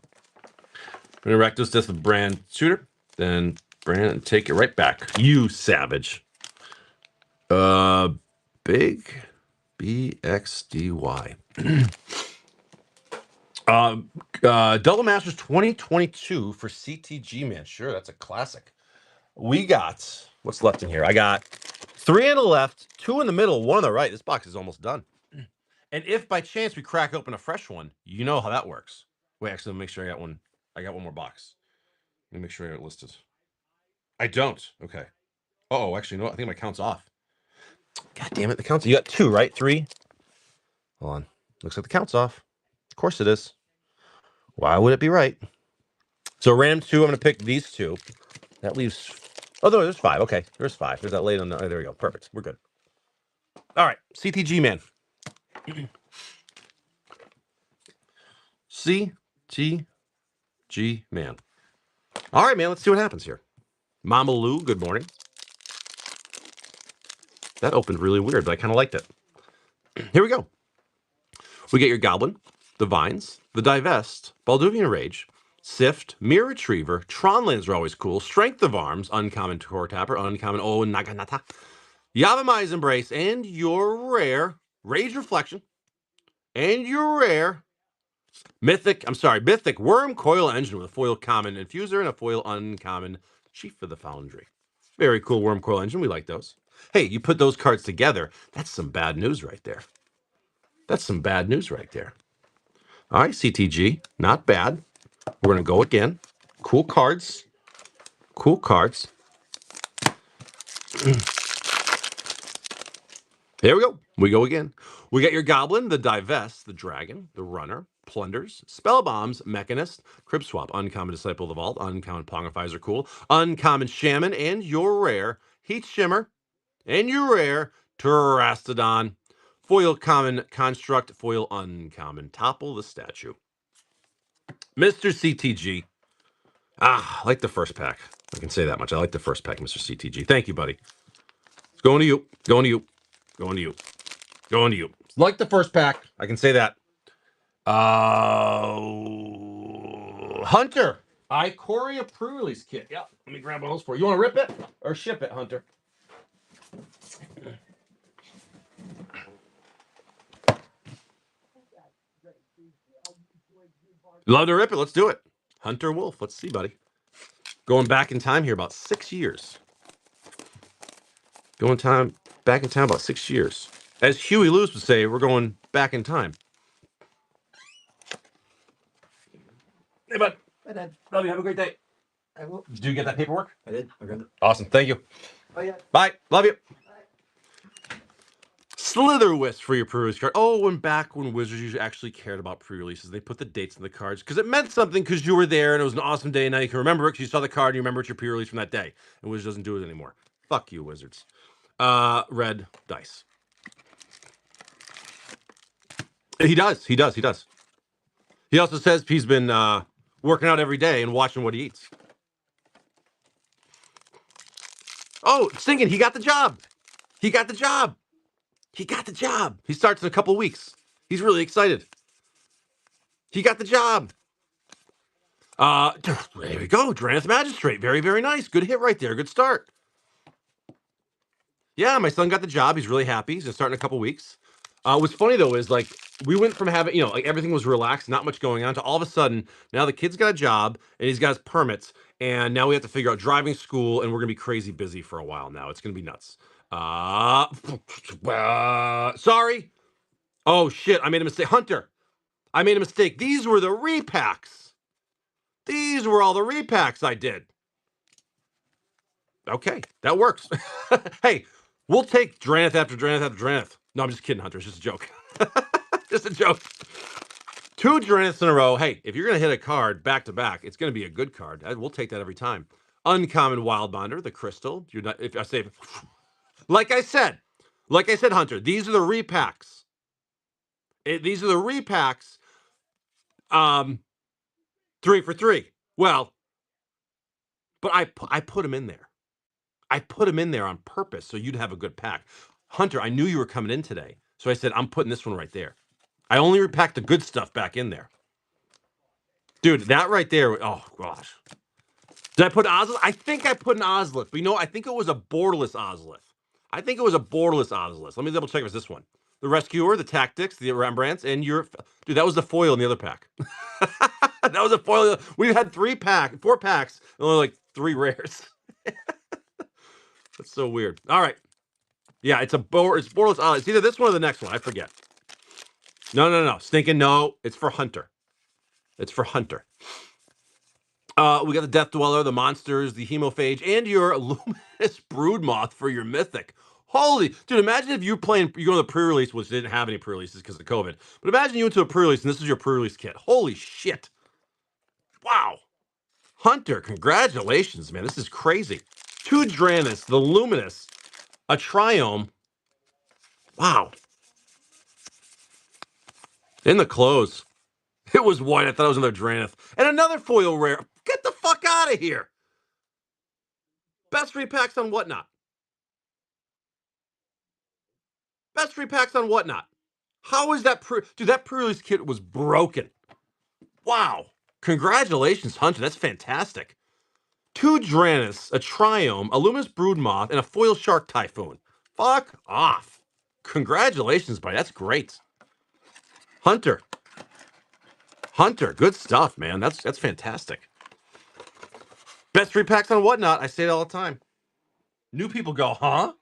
I'm gonna Rectus this with Brand Shooter, then Brand take it right back. You savage. Big BXDY. Double Masters 2022 for CTG, man. Sure, that's a classic. We got, what's left in here? I got 3 on the left, 2 in the middle, 1 on the right. This box is almost done. And if by chance we crack open a fresh one, you know how that works. Wait, actually, let me make sure I got one. I got one more box. Let me make sure I got it listed. I don't. Okay. Oh, actually, no. I think my count's off. God damn it, the count's. You got 2, right? 3. Hold on. Looks like the count's off. Of course it is. Why would it be right? So random 2. I'm gonna pick these 2. That leaves. Oh, no, there's 5. Okay, there's 5. There's that late on the. Oh, there we go. Perfect. We're good. All right, CTG man. CTG man. All right, man. Let's see what happens here. Mama Lou, good morning. That opened really weird, but I kind of liked it. Here we go. We get your Goblin, the Vines, the Divest, Balduvian Rage, Sift, Mirror Retriever, Tronlands are always cool, Strength of Arms, Uncommon Core Tapper, Uncommon Naganata, Yavimai's Embrace, and your rare Rage Reflection, and your rare Mythic Worm Coil Engine with a foil common Infuser and a foil uncommon Chief of the Foundry. Very cool Worm Coil Engine. We like those. Hey, you put those cards together, that's some bad news right there. That's some bad news right there. All right, CTG, not bad. We're going to go again. Cool cards. Cool cards. There we go. We go again. We got your Goblin, the Divest, the Dragon, the Runner, Plunders, Spell Bombs, Mechanist, Crib Swap, Uncommon Disciple of the Vault, Uncommon Pongifies are cool, Uncommon Shaman, and your rare Heat Shimmer, and your rare Terrastodon. Foil common construct. Foil uncommon. Topple the statue. Mr. CTG. I like the first pack. I can say that much. I like the first pack, Mr. CTG. Thank you, buddy. It's going to you. Going to you. Going to you. Going to you. Like the first pack. I can say that. Hunter. Ikoria pre-release kit. Yeah, let me grab one of those for you. You want to rip it or ship it, Hunter? Love to rip it. Let's do it. Hunter Wolf. Let's see, buddy. Going back in time here about 6 years. Back in time about 6 years. As Huey Lewis would say, we're going back in time. Hey, bud. Hi, Dad. Love you. Have a great day. I will. Did you get that paperwork? I did. I got it. Awesome. Thank you. Oh, yeah. Bye. Love you. Slitherwisp for your pre-release card. Oh, and back when Wizards usually actually cared about pre-releases, they put the dates on the cards because it meant something because you were there and it was an awesome day and now you can remember it because you saw the card and you remember it's your pre-release from that day. And Wizards doesn't do it anymore. Fuck you, Wizards. Red dice. He does. He also says he's been working out every day and watching what he eats. Oh, Stinking, he got the job. He got the job. He starts in a couple weeks. He's really excited. He got the job. There we go. Drannith Magistrate. Very, very nice. Good hit right there. Good start. Yeah, my son got the job. He's really happy. He's going to start in a couple weeks. What's funny, though, is like we went from having, like everything was relaxed, not much going on, to all of a sudden, now the kid's got a job and he's got his permits. And now we have to figure out driving school, and we're going to be crazy busy for a while now. It's going to be nuts. Sorry. Oh, shit. I made a mistake. Hunter, I made a mistake. These were the repacks. These were all the repacks I did. Okay, that works. Hey, we'll take Drannith after Drannith after Drannith. No, I'm just kidding, Hunter. It's just a joke. Just a joke. 2 Dranniths in a row. Hey, if you're going to hit a card back to back, it's going to be a good card. We'll take that every time. Uncommon Wildbonder, the Crystal. You're not, if I say, like I said, Hunter, these are the repacks. These are the repacks. 3 for 3. Well, but I put them in there. I put them in there on purpose so you'd have a good pack. Hunter, I knew you were coming in today, so I said, I'm putting this one right there. I only repacked the good stuff back in there. Dude, that right there, oh, gosh. Did I put Ozlith? I think I put an Ozlith, but I think it was a borderless Ozlith. Let me double check if it's this one. The Rescuer, the Tactics, the Rembrandts, and dude, that was the foil in the other pack. That was a foil. We've had 4 packs, and only like 3 rares. That's so weird. All right. Yeah, it's borderless. It's either this one or the next one. I forget. No. Stinking, no. It's for Hunter. We got the Death Dweller, the Monsters, the Hemophage, and your Luminous Broodmoth for your Mythic. Holy, dude, imagine if you go to the pre-release, which didn't have any pre-releases because of COVID, but imagine you went to a pre-release and this is your pre-release kit. Holy shit. Wow. Hunter, congratulations, man. This is crazy. 2 Dranniths, the Luminous, a Triome. Wow. In the close. It was white. I thought it was another Drannith. And another foil rare. Get the fuck out of here. Best repacks on Whatnot. How is that dude, that pre-release kit was broken. Wow. Congratulations, Hunter. That's fantastic. 2 Dranniths, a Triome, a Luminous Broodmoth, and a foil Shark Typhoon. Fuck off. Congratulations, buddy. That's great. Hunter, good stuff, man. That's fantastic. Best repacks on Whatnot. I say it all the time. New people go, huh?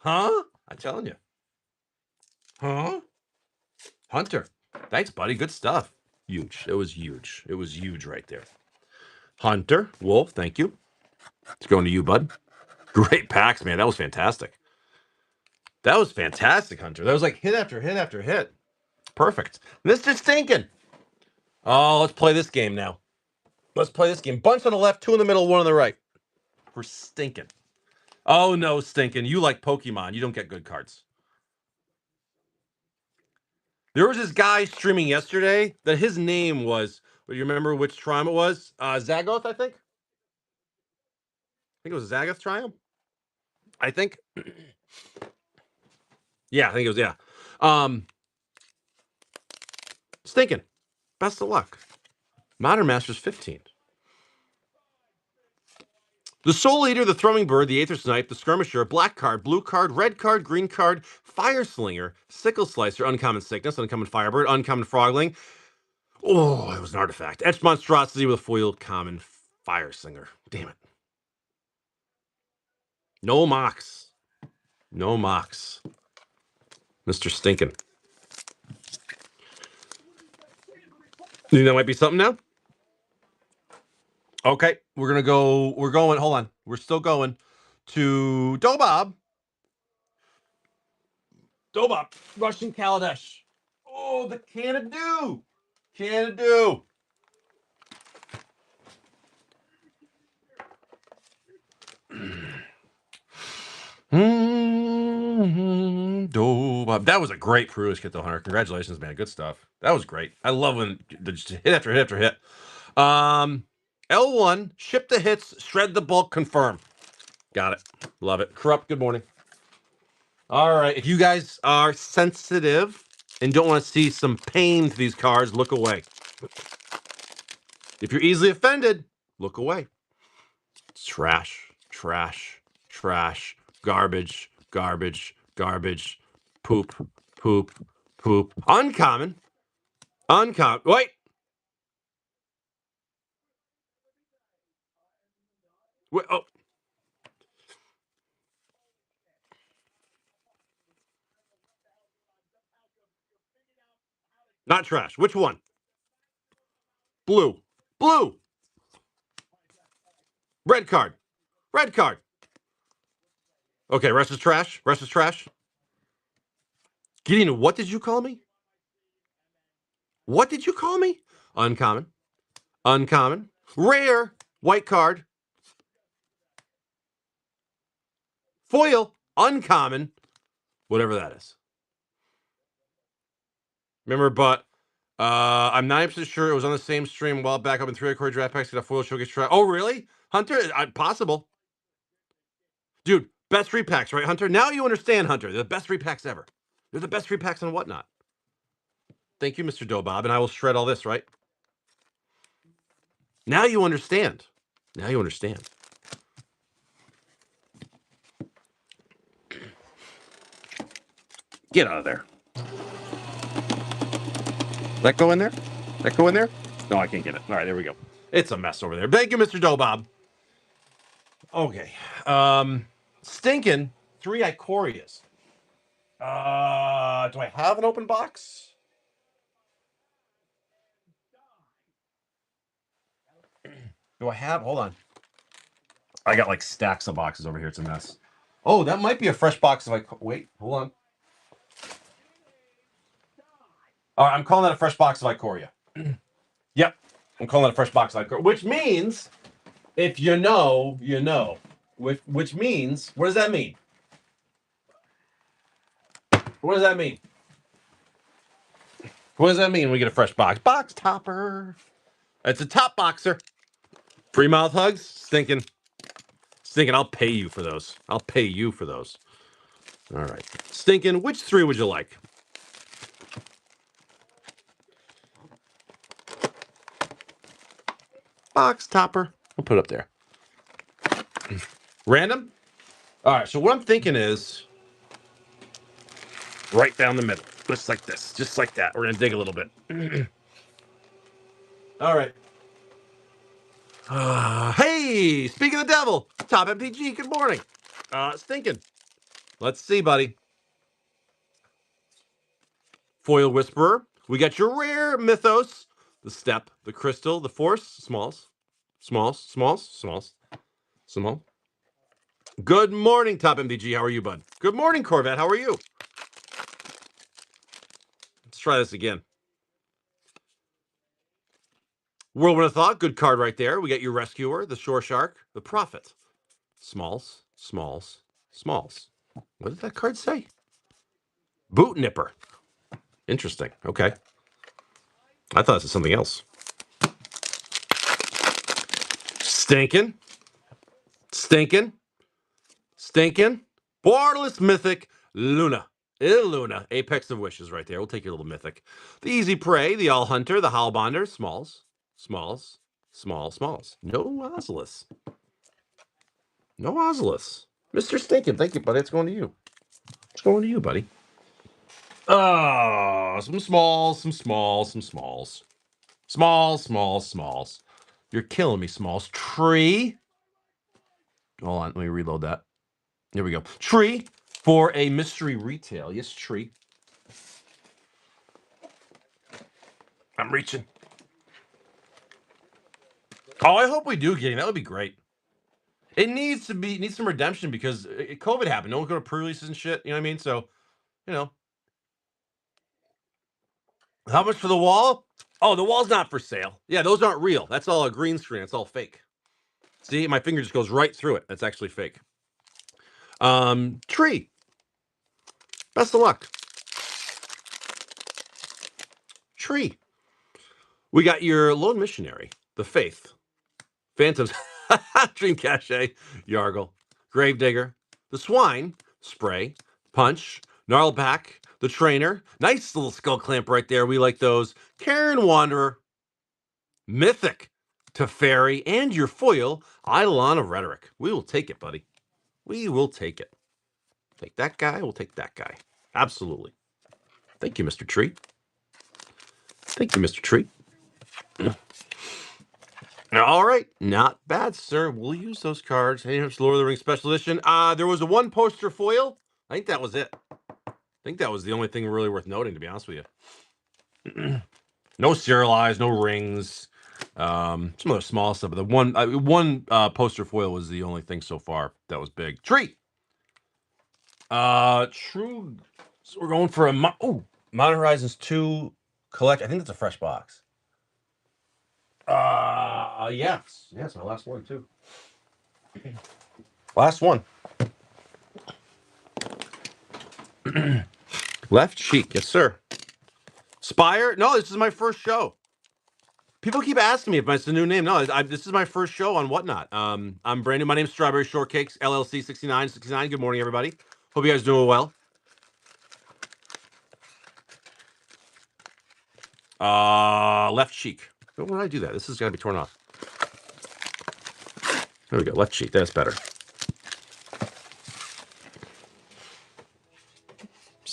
I'm telling you. Huh? Hunter, thanks, buddy. Good stuff. Huge. It was huge right there. Hunter, Wolf, thank you. It's going to you, bud. Great packs, man. That was fantastic. Hunter. That was like hit after hit after hit. Perfect. Mr. Stinking. Oh, let's play this game now. Bunch on the left, 2 in the middle, 1 on the right. We're Stinking. Oh, no, Stinking. You like Pokemon. You don't get good cards. There was this guy streaming yesterday that his name was. Do you remember which Triumph it was? Zagoth, I think. I think it was Zagoth Triumph. I think. Yeah, I think it was. Yeah. Um, Stinking. Best of luck. Modern Masters 15. The Soul Eater, the Thrumming Bird, the Aether Snipe, the Skirmisher, Black Card, Blue Card, Red Card, Green Card, Fire Slinger, Sickle Slicer, Uncommon Sickness, Uncommon Firebird, Uncommon Frogling. Oh, it was an artifact. Etched Monstrosity with a foil common Fire Slinger. Damn it. No Mox. No Mox. Mr. Stinkin'. You think that might be something now? Okay, we're gonna go. We're going. Hold on. We're still going to Dobob. Dobob, Russian Kaladesh. Oh, the Canadu. Canadu. Dobob. That was a great Peruse kit, though, Hunter. Congratulations, man. Good stuff. That was great. I love when just hit after hit after hit. L1, ship the hits, shred the bulk, confirm. Got it. Love it. Corrupt, good morning. All right. If you guys are sensitive and don't want to see some pain to these cards, look away. If you're easily offended, look away. Trash, trash, trash, garbage, garbage, garbage, poop, poop, poop. Uncommon. Uncommon. Wait. Wait. Oh. Not trash. Which one? Blue. Blue. Red card. Red card. Okay, rest is trash. Rest is trash. Gideon, what did you call me? What did you call me? Uncommon. Uncommon. Rare. White card. Foil. Uncommon. Whatever that is. Remember, but I'm 90% sure it was on the same stream a while back up in 3-card draft packs. Got a foil showcase try. Oh, really? Hunter? Possible. Dude, best repacks, right, Hunter? Now you understand, Hunter. They're the best repacks ever. They're the best repacks and whatnot. Thank you, Mr. Dobob, and I will shred all this, right? Now you understand. Now you understand. Get out of there. That go in there? That go in there? No, I can't get it. All right, there we go. It's a mess over there. Thank you, Mr. Dobob. Okay. Stinking 3 Icorias. Do I have an open box? Do I have? Hold on. I got like stacks of boxes over here. It's a mess. Oh, that might be a fresh box. If I wait, hold on. All right, I'm calling that a fresh box of Ikoria. Yep, I'm calling that a fresh box of Ikoria, which means, if you know, you know. Which means, what does that mean? What does that mean? What does that mean? We get a fresh box. Box topper. It's a top boxer. Free mouth hugs. Stinking. I'll pay you for those. I'll pay you for those. All right. Stinking. Which 3 would you like? Box topper. I'll put it up there. Random? All right. So what I'm thinking is right down the middle. Just like this. Just like that. We're going to dig a little bit. All right. Hey, speaking of the devil, Top MTG, good morning. Stinking. Let's see, buddy. Foil Whisperer. We got your rare Mythos, the Step, the Crystal, the Force, Smalls. Small. Good morning, Top MTG. How are you, bud? Good morning, Corvette. How are you? Let's try this again. Whirlwind of Thought, good card right there. We got your Rescuer, the Shore Shark, the Prophet. Smalls. What did that card say? Boot Nipper. Interesting. Okay. I thought this was something else. Stinking. Stinking. Stinking. Borderless Mythic Luna. Luna. Apex of Wishes right there. We'll take your little mythic. The Easy Prey, the All Hunter, the Howlbonder, Smalls. Smalls. Small, Smalls. No Ozelus. No Ozelus. Mr. Stinking, thank you, buddy. It's going to you. It's going to you, buddy. Some smalls, some smalls, some smalls. Smalls, smalls, smalls. You're killing me, Smalls. Tree. Hold on, let me reload that. Here we go. Tree for a mystery retail. Yes, Tree. I'm reaching. Oh, I hope we do get him. That would be great. It needs some redemption because COVID happened. No one go to pre-releases and shit. You know what I mean? So, you know. How much for the wall? Oh, the wall's not for sale. Yeah, those aren't real. That's all a green screen. It's all fake. See, my finger just goes right through it. That's actually fake. Tree. Best of luck. Tree. We got your Lone Missionary, the Faith, Phantoms, Dream Cache, Yargle, Gravedigger, the Swine, Spray, Punch, Gnarlback, the Trainer. Nice little skull clamp right there. We like those. Karen Wanderer, Mythic, Teferi, and your foil, Eidolon of Rhetoric. We will take it, buddy. We will take it. Take that guy. We'll take that guy. Absolutely. Thank you, Mr. Tree. Thank you, Mr. Tree. All right, not bad, sir. We'll use those cards. Hey, here's Lord of the Rings Special Edition. There was a one poster foil. I think that was it. I think that was the only thing really worth noting, to be honest with you. No serialized, no rings. Some other small stuff, but the one poster foil was the only thing so far that was big. Tree. True. So we're going for a Modern Horizons 2 collect. I think that's a fresh box. Yes. Yes, my last one too. Last one. Left cheek, yes, sir. Spire? No, this is my first show. People keep asking me if it's a new name. No, this is my first show on Whatnot. I'm brand new. My name's Strawberry Shortcakes, LLC 6969. Good morning, everybody. Hope you guys are doing well. Left cheek. When did I do that? This is gonna be torn off. There we go. Left cheek. That's better.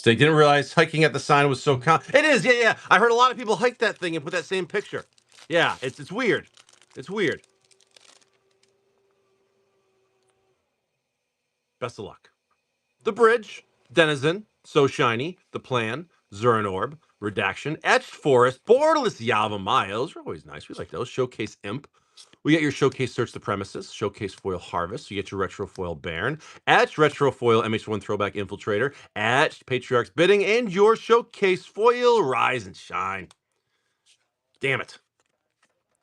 They didn't realize hiking at the sign was so It is, yeah. I heard a lot of people hike that thing and put that same picture. Yeah, it's weird. It's weird. Best of luck. The Bridge, Denizen, So Shiny, The Plan, Zernorb, Redaction, Etched Forest, Borderless Yavimaya. Those are always nice. We like those. Showcase Imp. We get your Showcase Search the Premises, Showcase Foil Harvest. You get your Retro Foil Baron, Etched Retro Foil MH1 Throwback Infiltrator, Etched Patriarch's Bidding, and your Showcase Foil Rise and Shine. Damn it.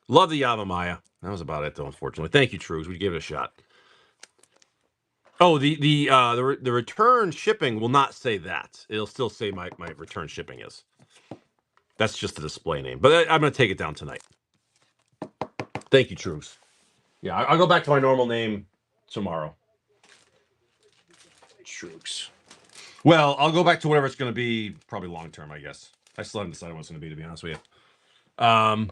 Love the Yavimaya. That was about it, though, unfortunately. Thank you, Trues. We gave it a shot. Oh, the return shipping will not say that. It'll still say my return shipping is. That's just the display name. But I'm going to take it down tonight. Thank you, Trues. Yeah, I'll go back to my normal name tomorrow. Trues. Well, I'll go back to whatever it's going to be, probably long term, I guess. I still haven't decided what it's going to be honest with you.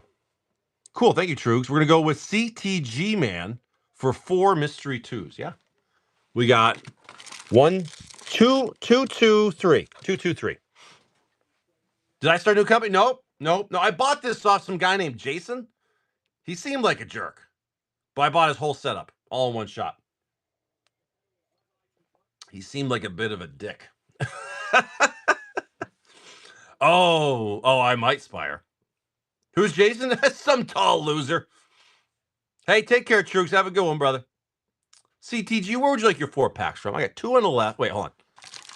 Cool. Thank you, Trues. We're going to go with CTG Man for 4 mystery 2s. Yeah. We got 1, 2, 2, 2, 3. 2, 2, 3. Did I start a new company? Nope. No. I bought this off some guy named Jason. He seemed like a jerk, but I bought his whole setup all in one shot. He seemed like a bit of a dick. Oh, I might Spire. Who's Jason? Some tall loser. Hey, take care, Trooks. Have a good one, brother. CTG, where would you like your 4 packs from? I got 2 on the left. Wait, hold on.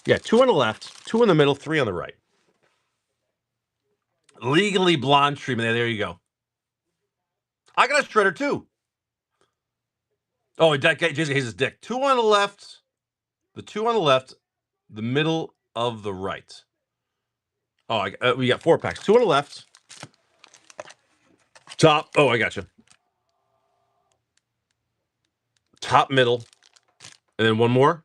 Yeah, 2 on the left, 2 in the middle, 3 on the right. Legally Blonde treatment. There you go. I got a Shredder too. Oh, that guy, Jason Hayes' dick. 2 on the left, the 2 on the left, the middle of the right. Oh, we got 4 packs. 2 on the left. Top. Oh, I got you. Top, middle, and then one more.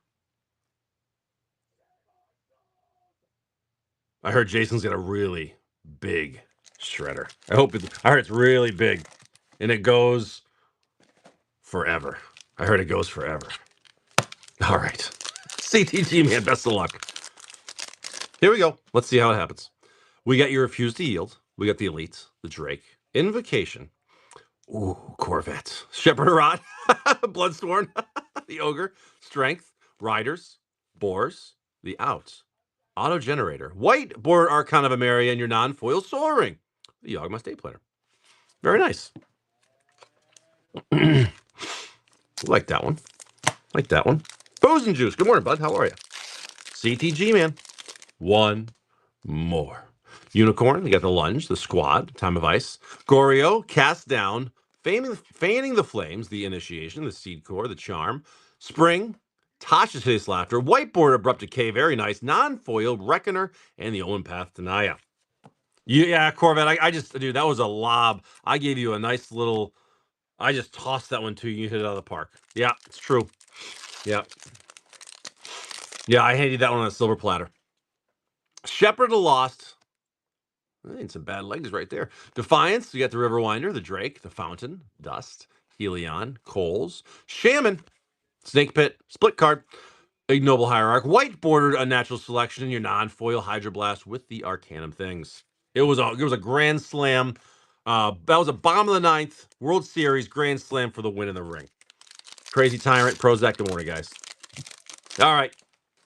I heard Jason's got a really big shredder. I heard it's really big, and it goes forever. I heard it goes forever. All right, CTG man, best of luck. Here we go. Let's see how it happens. We got your Refuse to Yield. We got the Elite, the Drake, Invocation. Ooh, Corvette, Shepherd Rod, Bloodsworn, the Ogre, Strength, Riders, Boars, the Out, Auto Generator, White Border Archon of Emeria, and your non-foil Soaring, the Yawgmoth Day Planner. Very nice. Like that one. Like that one. Frozen Juice. Good morning, bud. How are you? CTG, man. One more. Unicorn. We got the Lunge, the Squad, Time of Ice. Goryo, Cast Down, Fanning the Flames, the Initiation, the Seed Core, the Charm. Spring, Tasha's Hideous Laughter, Whiteboard, Abrupt Decay, very nice. Non-foil, Reckoner, and the Owen Path to Naya. Yeah, Corvette, I just, dude, that was a lob. I gave you a nice little, I just tossed that one to you. You hit it out of the park. Yeah, it's true. Yeah. Yeah, I handed you that one on a silver platter. Shepherd of the Lost. And some bad legs right there. Defiance, you got the Riverwinder, the Drake, the Fountain, Dust, Helion, Coals, Shaman, Snake Pit, Split Card, Ignoble Hierarch, White Bordered Unnatural Selection, and your non-foil Hydroblast with the Arcanum things. It was a grand slam. That was a bottom of the 9th World Series grand slam for the win in the ring. Crazy Tyrant, Prozac, good morning, guys. All right.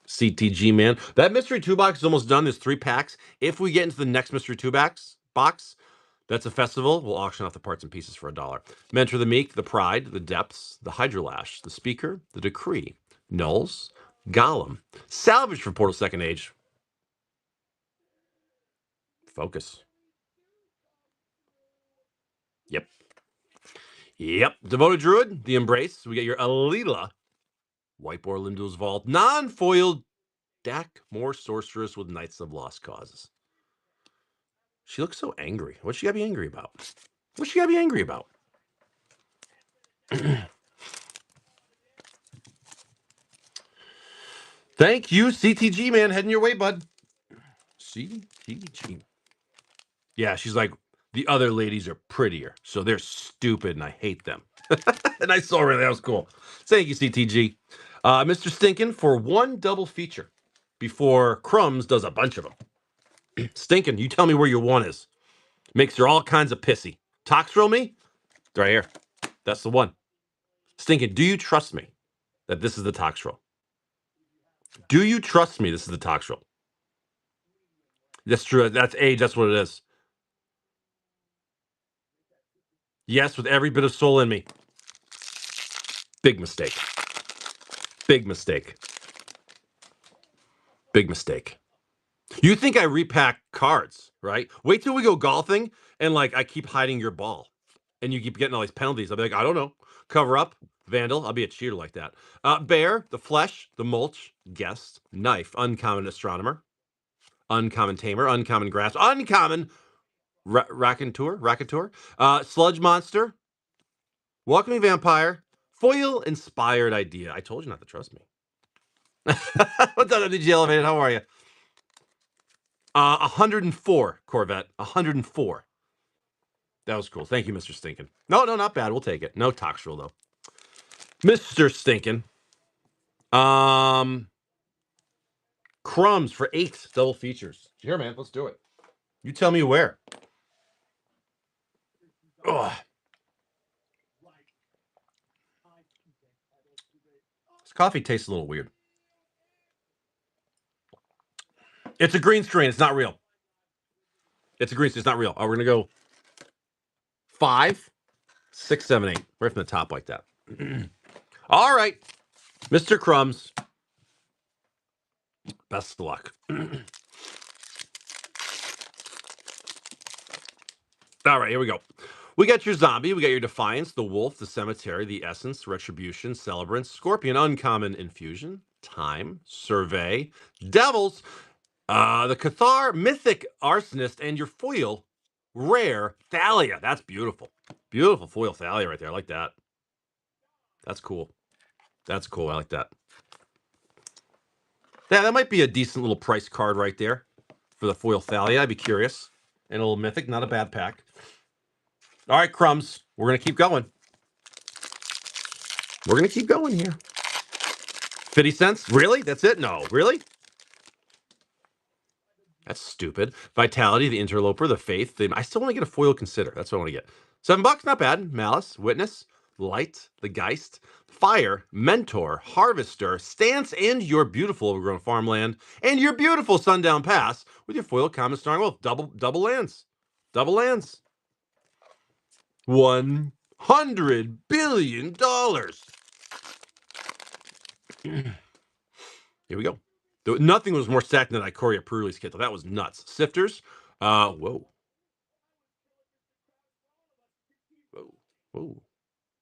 CTG, man. That mystery 2 box is almost done. There's 3 packs. If we get into the next mystery 2 box, that's a festival. We'll auction off the parts and pieces for $1. Mentor the Meek, the Pride, the Depths, the Hydrolash, the Speaker, the Decree, Nulls, Golem, Salvage for Portal Second Age. Focus. Yep. Yep. Devoted Druid, the Embrace. We get your Alila, Whiteboard Limdu's Vault, non-foiled Dak, more Sorceress with Knights of Lost Causes. She looks so angry. What's she got to be angry about? What's she got to be angry about? Thank you, CTG, man. Heading your way, bud. CTG. Yeah, she's like, the other ladies are prettier, so they're stupid, and I hate them. And I saw her. That was cool. Thank you, CTG. Mr. Stinkin for 1 double feature before Crumbs does a bunch of them. Stinkin, you tell me where your 1 is. Makes her all kinds of pissy. Toxrill me? Right here. That's the one. Stinkin, do you trust me that this is the Toxrill? Do you trust me this is the Toxrill? That's true. That's age. That's what it is. Yes, with every bit of soul in me. Big mistake. Big mistake. Big mistake. You think I repack cards, right? Wait till we go golfing and like I keep hiding your ball and you keep getting all these penalties. I'll be like, I don't know. Cover up, Vandal. I'll be a cheater like that. Bear, the Flesh, the Mulch, Guest, Knife, Uncommon Astronomer, Uncommon Tamer, Uncommon Grasp, Uncommon Raconteur, Sludge Monster, Welcoming Vampire, Foil Inspired Idea. I told you not to trust me. What's up, MDG Elevated? How are you? 104 Corvette. 104. That was cool. Thank you, Mr. Stinkin. No, not bad. We'll take it. No Toxrill though. Mr. Stinkin. Crumbs for 8 double features. Here, man. Let's do it. You tell me where. Ugh. This coffee tastes a little weird. It's a green screen. It's not real. It's a green screen. It's not real. Oh, we're going to go 5, 6, 7, 8. Right from the top like that. All right. Mr. Crumbs. Best of luck. All right, here we go. We got your Zombie, we got your Defiance, the Wolf, the Cemetery, the Essence, Retribution, Celebrant, Scorpion, Uncommon Infusion, Time, Survey, Devils, The Cathar Mythic Arsonist and your foil rare Thalia. That's beautiful. Beautiful foil Thalia right there. I like that. That's cool. That's cool. I like that. Yeah, that might be a decent little price card right there for the foil Thalia. I'd be curious. And a little mythic, not a bad pack. All right, Crumbs. We're going to keep going. We're going to keep going here. 50 cents? Really? That's it? No. Really? That's stupid. Vitality, the Interloper, the Faith. I still want to get a foil Consider. That's what I want to get. $7, not bad. Malice, Witness, Light, the Geist, Fire, Mentor, Harvester, Stance, and your beautiful Overgrown Farmland, and your beautiful Sundown Pass with your foil Common Starring Wolf. Double lands. Double lands. $100 billion. Here we go. Nothing was more stacked than Ikoria Purley's kit, though. That was nuts. Sifters. Whoa. Whoa.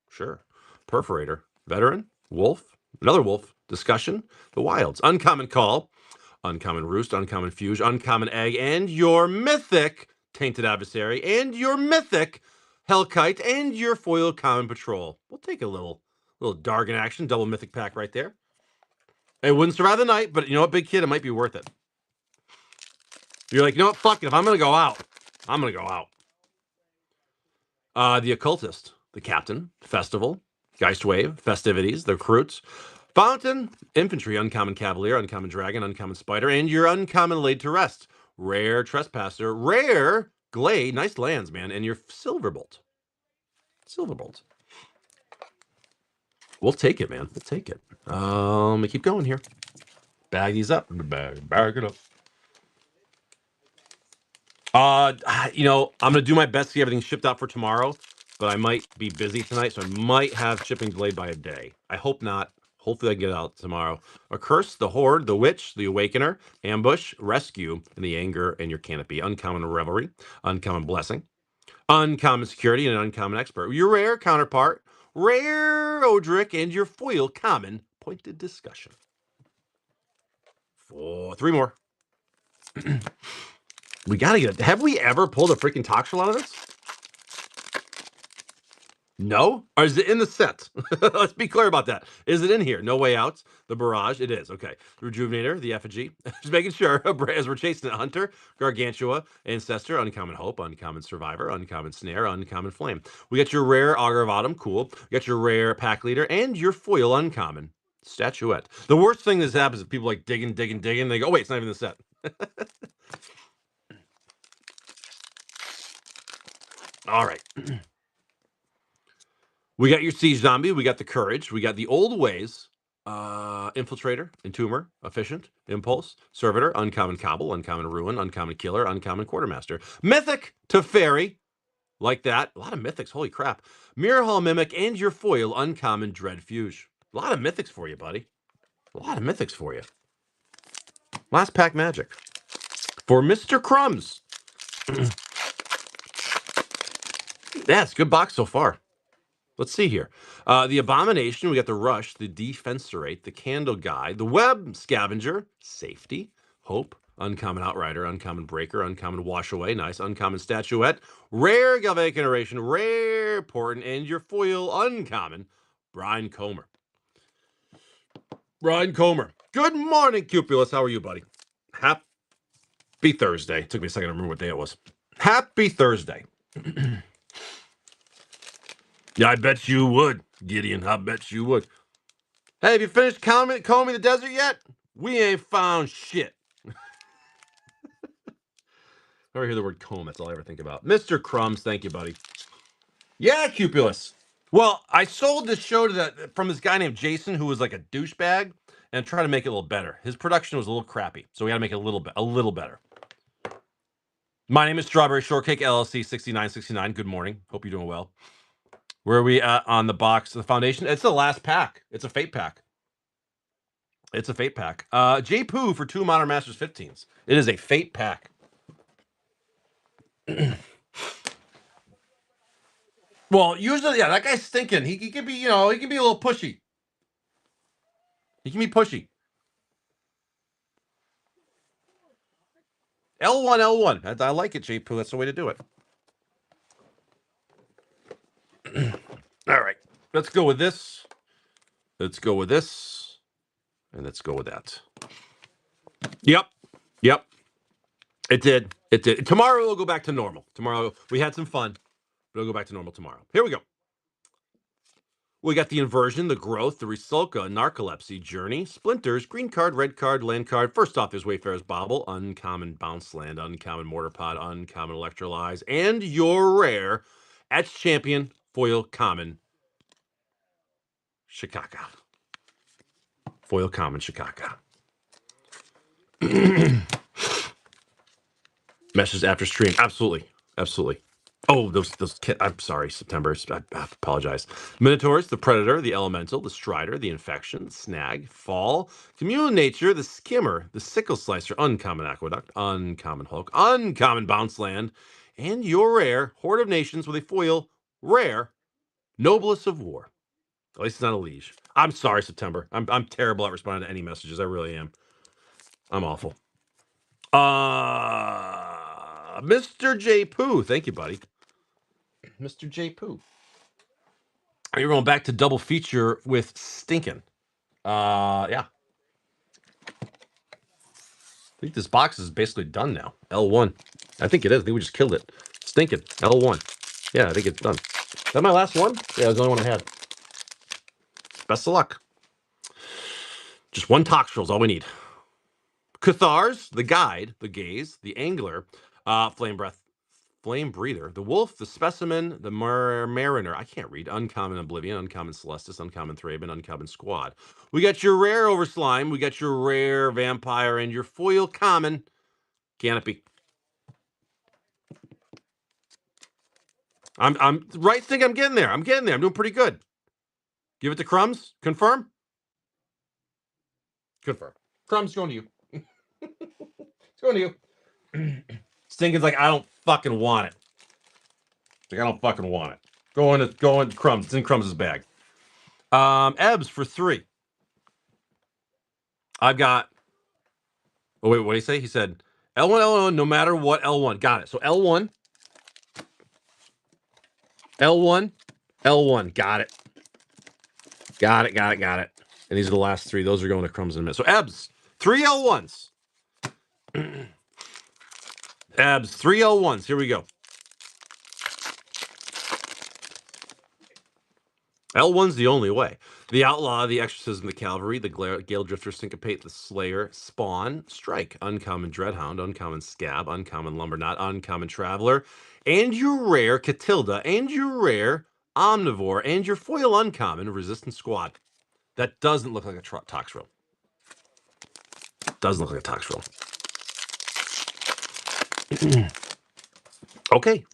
Sure. Perforator. Veteran. Wolf. Another wolf. Discussion. The Wilds. Uncommon Call. Uncommon Roost. Uncommon Fuge. Uncommon Egg. And your mythic Tainted Adversary. And your mythic Hellkite. And your foil Common Patrol. We'll take a little Dargon action. Double mythic pack right there. It wouldn't survive the night, but you know what, big kid? It might be worth it. You're like, you know what? Fuck it. If I'm going to go out, I'm going to go out. The Occultist, the Captain, Festival, Geistwave, Festivities, the Recruits, Fountain, Infantry, Uncommon Cavalier, Uncommon Dragon, Uncommon Spider, and your Uncommon Laid to Rest. Rare Trespasser, Rare Glade, nice lands, man, and your Silverbolt. Silverbolt. We'll take it, man. We'll take it. Let me keep going here. Bag these up. Bag it up. I'm gonna do my best to get everything shipped out for tomorrow, but I might be busy tonight, so I might have shipping delayed by a day. I hope not. Hopefully I get it out tomorrow. A Curse, the Horde, the Witch, the Awakener, Ambush, Rescue, and the Anger, and your Canopy. Uncommon Revelry, Uncommon Blessing, Uncommon Security, and Uncommon Expert. Your rare counterpart, Rare Odric, and your foil common Pointed Discussion. 3 more. We gotta get it. Have we ever pulled a freaking Toxel out of this? No? Or is it in the set? Let's be clear about that. Is it in here? No Way Out. The Barrage. It is. Okay. The Rejuvenator. The Effigy. Just making sure. As we're chasing a Hunter. Gargantua. Ancestor. Uncommon Hope. Uncommon Survivor. Uncommon Snare. Uncommon Flame. We got your rare Augur of Autumn. Cool. We got your rare Pack Leader. And your foil Uncommon Statuette. The worst thing that happens is people like digging. They go, oh, wait, it's not even the set. All right. We got your Siege Zombie. We got the Courage. We got the Old Ways. Infiltrator, Entomber, Efficient, Impulse, Servitor, Uncommon Cobble, Uncommon Ruin, Uncommon Killer, Uncommon Quartermaster. Mythic Teferi. Like that. A lot of mythics. Holy crap. Mirror Hall Mimic and your foil, Uncommon Dread Fuge. A lot of mythics for you, buddy. A lot of mythics for you. Last pack magic. For Mr. Crumbs. That's good box so far. Let's see here. The Abomination, we got the Rush, the Defensorate, the Candle Guy, the Web Scavenger, Safety, Hope, Uncommon Outrider, Uncommon Breaker, Uncommon Wash Away, nice, Uncommon Statuette, Rare Galvanic Iteration, Rare Portent, and your foil Uncommon, Brian Comer. Brian Comer. Good morning, Cupulus. How are you, buddy? Happy Thursday. Took me a second to remember what day it was. Happy Thursday. Yeah, I bet you would, Gideon. I bet you would. Hey, have you finished combing the desert yet? We ain't found shit. I ever hear the word comb, that's all I ever think about. Mr. Crumbs, thank you, buddy. Yeah, Cupulus. Well, I sold this show from this guy named Jason, who was like a douchebag, and tried to make it a little better. His production was a little crappy, so we got to make it a little better. My name is Strawberry Shortcake LLC 6969. Good morning. Hope you're doing well. Where are we at on the box? The Foundation. It's the last pack. It's a Fate pack. It's a Fate pack. J Poo for 2 Modern Masters 15s. It is a Fate pack. Well, usually, yeah, that guy's stinking. He can be, he can be a little pushy. He can be pushy. L1, L1. I like it, J-Poo. That's the way to do it. All right. Let's go with this. Let's go with this. And let's go with that. Yep. Yep. It did. It did. Tomorrow we'll go back to normal. Tomorrow we had some fun, but it'll go back to normal tomorrow. Here we go. We got the inversion, the growth, the Rusalka, narcolepsy, journey, splinters, green card, red card, land card. First off, there's Wayfarer's Bauble, uncommon bounce land, uncommon mortar pod, uncommon electrolyze, and your rare etched champion foil common Shikaka. Foil common Shikaka. Message after stream. Absolutely. Absolutely. Oh, those I'm sorry, September. I apologize. Minotaurs, the Predator, the Elemental, the Strider, the Infection, the Snag, Fall, Commune Nature, the Skimmer, the Sickle Slicer, Uncommon Aqueduct, Uncommon Hulk, Uncommon Bounce Land, and your rare Horde of Nations with a foil rare Noblest of War. At least it's not a liege. I'm sorry, September. I'm terrible at responding to any messages. I really am. I'm awful. Mr. J. Poo. Thank you, buddy. Mr. J. Poo. You're going back to double feature with Stinkin'. Yeah. I think this box is basically done now. L1. I think it is. I think we just killed it. Stinkin'. L1. Yeah, I think it's done. Is that my last one? Yeah, that's the only one I had. Best of luck. Just one Toxtrol is all we need. Cathars, the Guide, the Gaze, the Angler, Flame Breath, Flame Breather, the Wolf, the Specimen, the Mariner. I can't read. Uncommon Oblivion, Uncommon Celestis, Uncommon Thraben, Uncommon Squad. We got your rare Overslime. We got your rare Vampire and your foil common Canopy. I'm right. Think I'm getting there. I'm getting there. I'm doing pretty good. Give it to Crumbs. Confirm. Confirm. Crumbs going to you. It's going to you. Stinkin's like, I don't fucking want it. Like, I don't fucking want it. Going to Crumbs. It's in Crumbs' bag. Ebbs for 3. I've got. Oh wait, what did he say? He said L1, L1, no matter what, L1. Got it. So L1, L1, L1. Got it. Got it. Got it. Got it. And these are the last 3. Those are going to Crumbs in a minute. So Ebbs, 3 L1s. Ebbs, 3 L1s. Here we go. L1's the only way. The Outlaw, the Exorcism, the Cavalry, the Gale Drifter, Syncopate, the Slayer, Spawn, Strike, Uncommon Dreadhound, Uncommon Scab, Uncommon Lumberknot, Uncommon Traveler, and your rare Catilda, and your rare Omnivore, and your foil Uncommon Resistance Squad. That doesn't look like a Toxtrol. Doesn't look like a Toxtrol. Okay.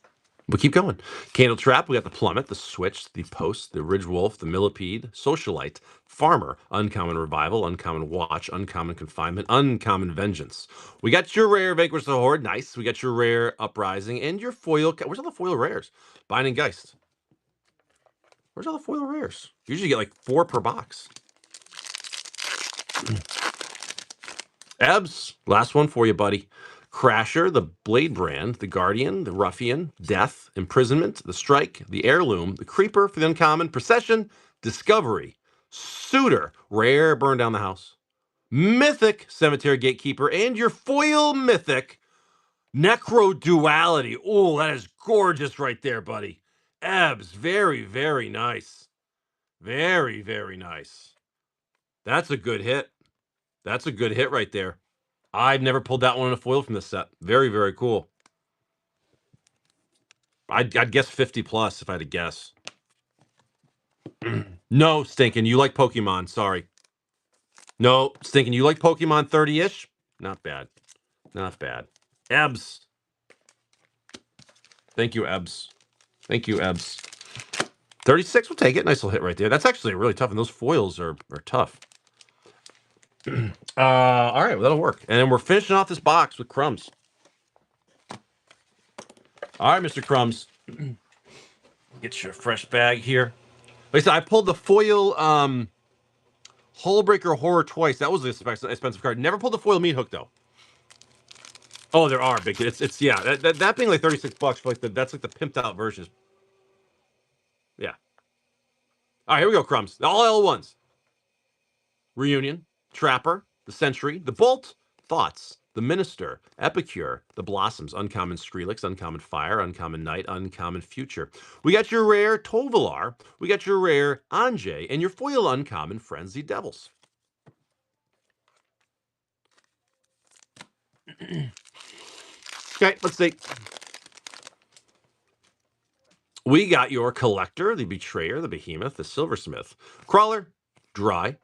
We'll keep going. Candle Trap, we got the Plummet, the Switch, the Post, the Ridge Wolf, the Millipede, Socialite, Farmer, Uncommon Revival, Uncommon Watch, Uncommon Confinement, Uncommon Vengeance. We got your rare Vanquish the Horde, nice. We got your rare Uprising, and your foil. Where's all the foil rares? Binding Geist. Where's all the foil rares? You usually get like 4 per box. Ebbs, last one for you, buddy. Crasher, the Blade Brand, the Guardian, the Ruffian, Death, Imprisonment, the Strike, the Heirloom, the Creeper for the Uncommon, Procession, Discovery, Suitor, Rare, Burn Down the House, Mythic, Cemetery Gatekeeper, and your foil Mythic, Necro Duality. Oh, that is gorgeous right there, buddy. Ebbs, very, very nice. Very, very nice. That's a good hit. That's a good hit right there. I've never pulled that one in a foil from this set. Very, very cool. I'd guess 50 plus if I had to guess. No, Stinkin', you like Pokemon. Sorry. No, Stinkin', you like Pokemon 30-ish? Not bad. Not bad. Ebbs. Thank you, Ebbs. Thank you, Ebbs. 36, we'll take it. Nice little hit right there. That's actually really tough, and those foils are tough. All right, well, that'll work. And then we're finishing off this box with Crumbs. All right, Mr. Crumbs. Get your fresh bag here. Like I said, I pulled the foil Hullbreaker Horror twice. That was an expensive card. Never pulled the foil Meat Hook, though. Oh, there are big. It's yeah. That being like $36 for like that's like the pimped out version. Yeah. All right, here we go. Crumbs. All L1s. Reunion, Trapper, the Sentry, the Bolt, Thoughts, the Minister, Epicure, the Blossoms, Uncommon Skrillex, Uncommon Fire, Uncommon Night, Uncommon Future. We got your rare Tovalar, we got your rare Anjay, and your foil uncommon Frenzy Devils. Okay, let's see. We got your Collector, the Betrayer, the Behemoth, the Silversmith, Crawler, Dry,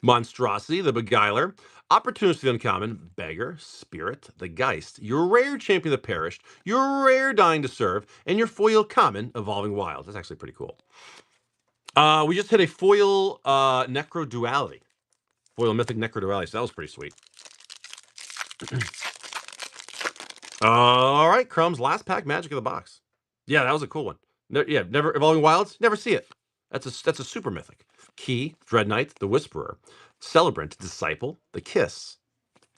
Monstrosity, the Beguiler, Opportunist, the Uncommon, Beggar, Spirit, the Geist, your rare Champion of the Perished, your rare Dying to Serve, and your foil common, Evolving Wild. That's actually pretty cool. We just hit a foil Necro Duality. Foil Mythic Necro Duality, so that was pretty sweet. All right, Crumbs, last pack Magic of the Box. Yeah, that was a cool one. Yeah, never Evolving Wilds, never see it. That's a super mythic. Key, Dread Knight, the Whisperer, Celebrant, Disciple, the Kiss,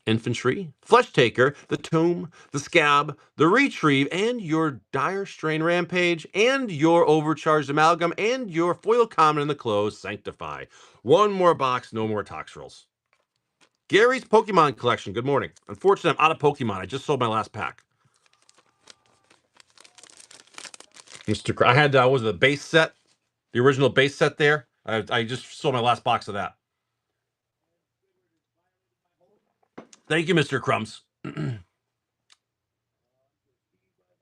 Infantry, Flesh Taker, the Tomb, the Scab, the Retrieve, and your Dire Strain Rampage, and your Overcharged Amalgam, and your Foil Common in the Close, Sanctify. One more box, no more Tox Rolls. Gary's Pokemon Collection, good morning. Unfortunately, I'm out of Pokemon. I just sold my last pack. Mr. I had, was it the base set? The original base set there? I just sold my last box of that. Thank you, Mr. Crumbs.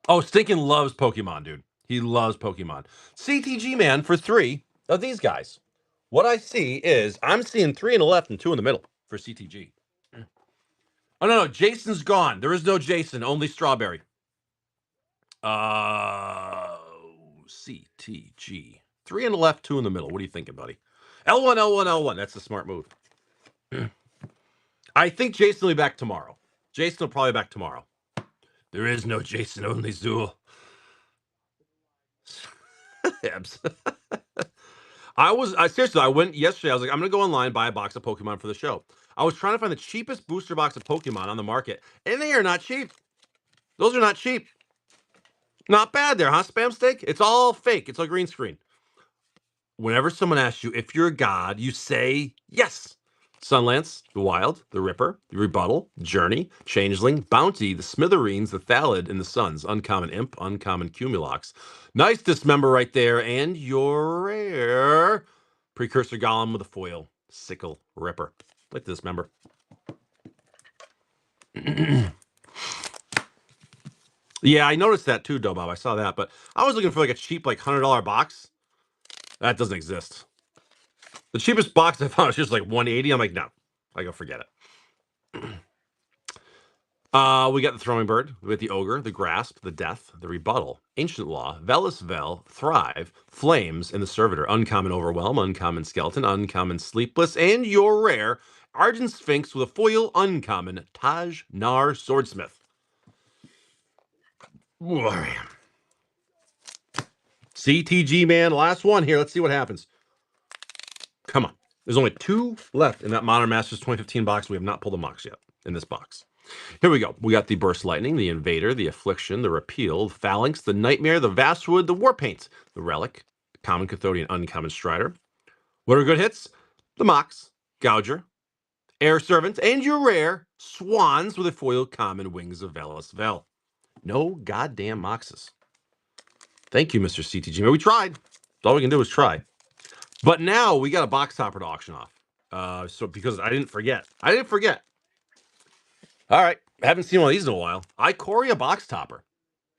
Oh, Stinkin loves Pokemon, dude. He loves Pokemon. CTG man for 3 of these guys. What I see is I'm seeing 3 in the left and 2 in the middle for CTG. Oh no, Jason's gone. There is no Jason, only Strawberry. CTG. 3 in the left, 2 in the middle. What are you thinking, buddy? L1, L1, L1. That's the smart move. I think Jason will be back tomorrow. Jason will probably be back tomorrow. There is no Jason, only Zool. I seriously, I went yesterday. I was like, I'm gonna go online, buy a box of Pokemon for the show. I was trying to find the cheapest booster box of Pokemon on the market, and they are not cheap. Those are not cheap. Not bad there, huh? Spam steak? It's all fake. It's a green screen. Whenever someone asks you if you're a god, you say yes. Sunlance, the Wild, the Ripper, the Rebuttal, Journey, Changeling, Bounty, the Smithereens, the Thallid, and the Suns. Uncommon Imp, Uncommon Cumulox. Nice Dismember right there, and your rare Precursor Golem with a foil. Sickle Ripper. Like this member. Yeah, I noticed that too, Bob. I saw that, but I was looking for like a cheap, like $100 box. That doesn't exist. The cheapest box I found was just like 180. I'm like, no, I go forget it. We got the Throwing Bird, we got the Ogre, the Grasp, the Death, the Rebuttal, Ancient Law, Velasvel, Thrive, Flames, and the Servitor. Uncommon Overwhelm, Uncommon Skeleton, Uncommon Sleepless, and your rare Argent Sphinx with a foil uncommon Taj Nar Swordsmith. Warrior. CTG man, last one here. Let's see what happens. Come on. There's only 2 left in that Modern Masters 2015 box. We have not pulled a box yet in this box. Here we go. We got the Burst Lightning, the Invader, the Affliction, the Repeal, the Phalanx, the Nightmare, the Vastwood, the Warpaint, the Relic, Common Cathodian, Uncommon Strider. What are good hits? The Mox, Gouger, Air Servant, and your rare Swans with a foil common Wings of Velasvel. No goddamn Moxes. Thank you, Mr. CTG. We tried. All we can do is try. But now we got a box topper to auction off. So because I didn't forget. All right. I haven't seen one of these in a while. Ikoria box topper.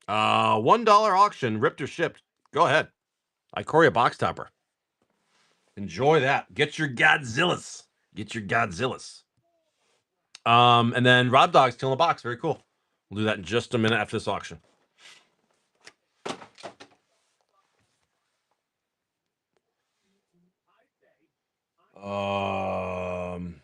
$1 auction, ripped or shipped. Go ahead. Ikoria box topper. Enjoy that. Get your Godzillas. And then Rob Dog's still in the box. Very cool. We'll do that in just a minute after this auction. Um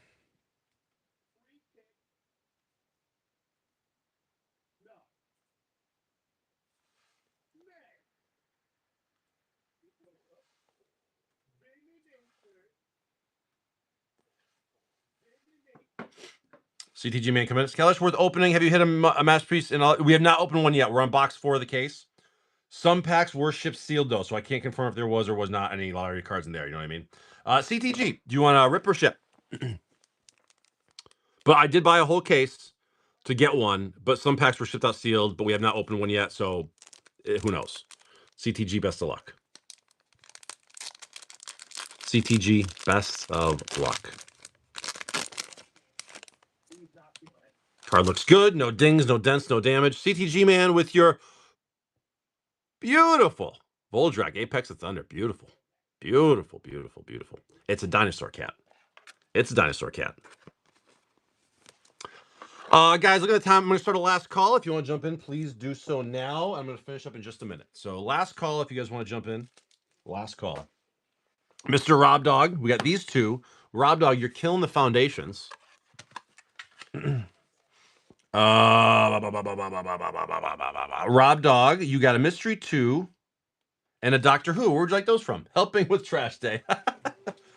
CTG main commit. Kalish worth opening. Have you hit a masterpiece? We have not opened one yet. We're on box 4 of the case. Some packs were shipped sealed though, so I can't confirm if there was or was not any lottery cards in there. You know what I mean? CTG, do you want to rip or ship? But I did buy a whole case to get one, but some packs were shipped out sealed, but we have not opened one yet, so who knows? CTG, best of luck. CTG, best of luck. Card looks good. No dings, no dents, no damage. CTG man with your beautiful Voldrag, Apex of Thunder. Beautiful. Beautiful, beautiful, beautiful. It's a dinosaur cat. It's a dinosaur cat. Guys, look at the time. I'm going to start a last call. If you want to jump in, please do so now. I'm going to finish up in just a minute. So last call if you guys want to jump in. Last call. Mr. Rob Dog, we got these two. Rob Dog, you're killing the foundations. Rob Dog, you got a Mystery 2 and a Doctor Who. Where'd you like those from? Helping with Trash Day.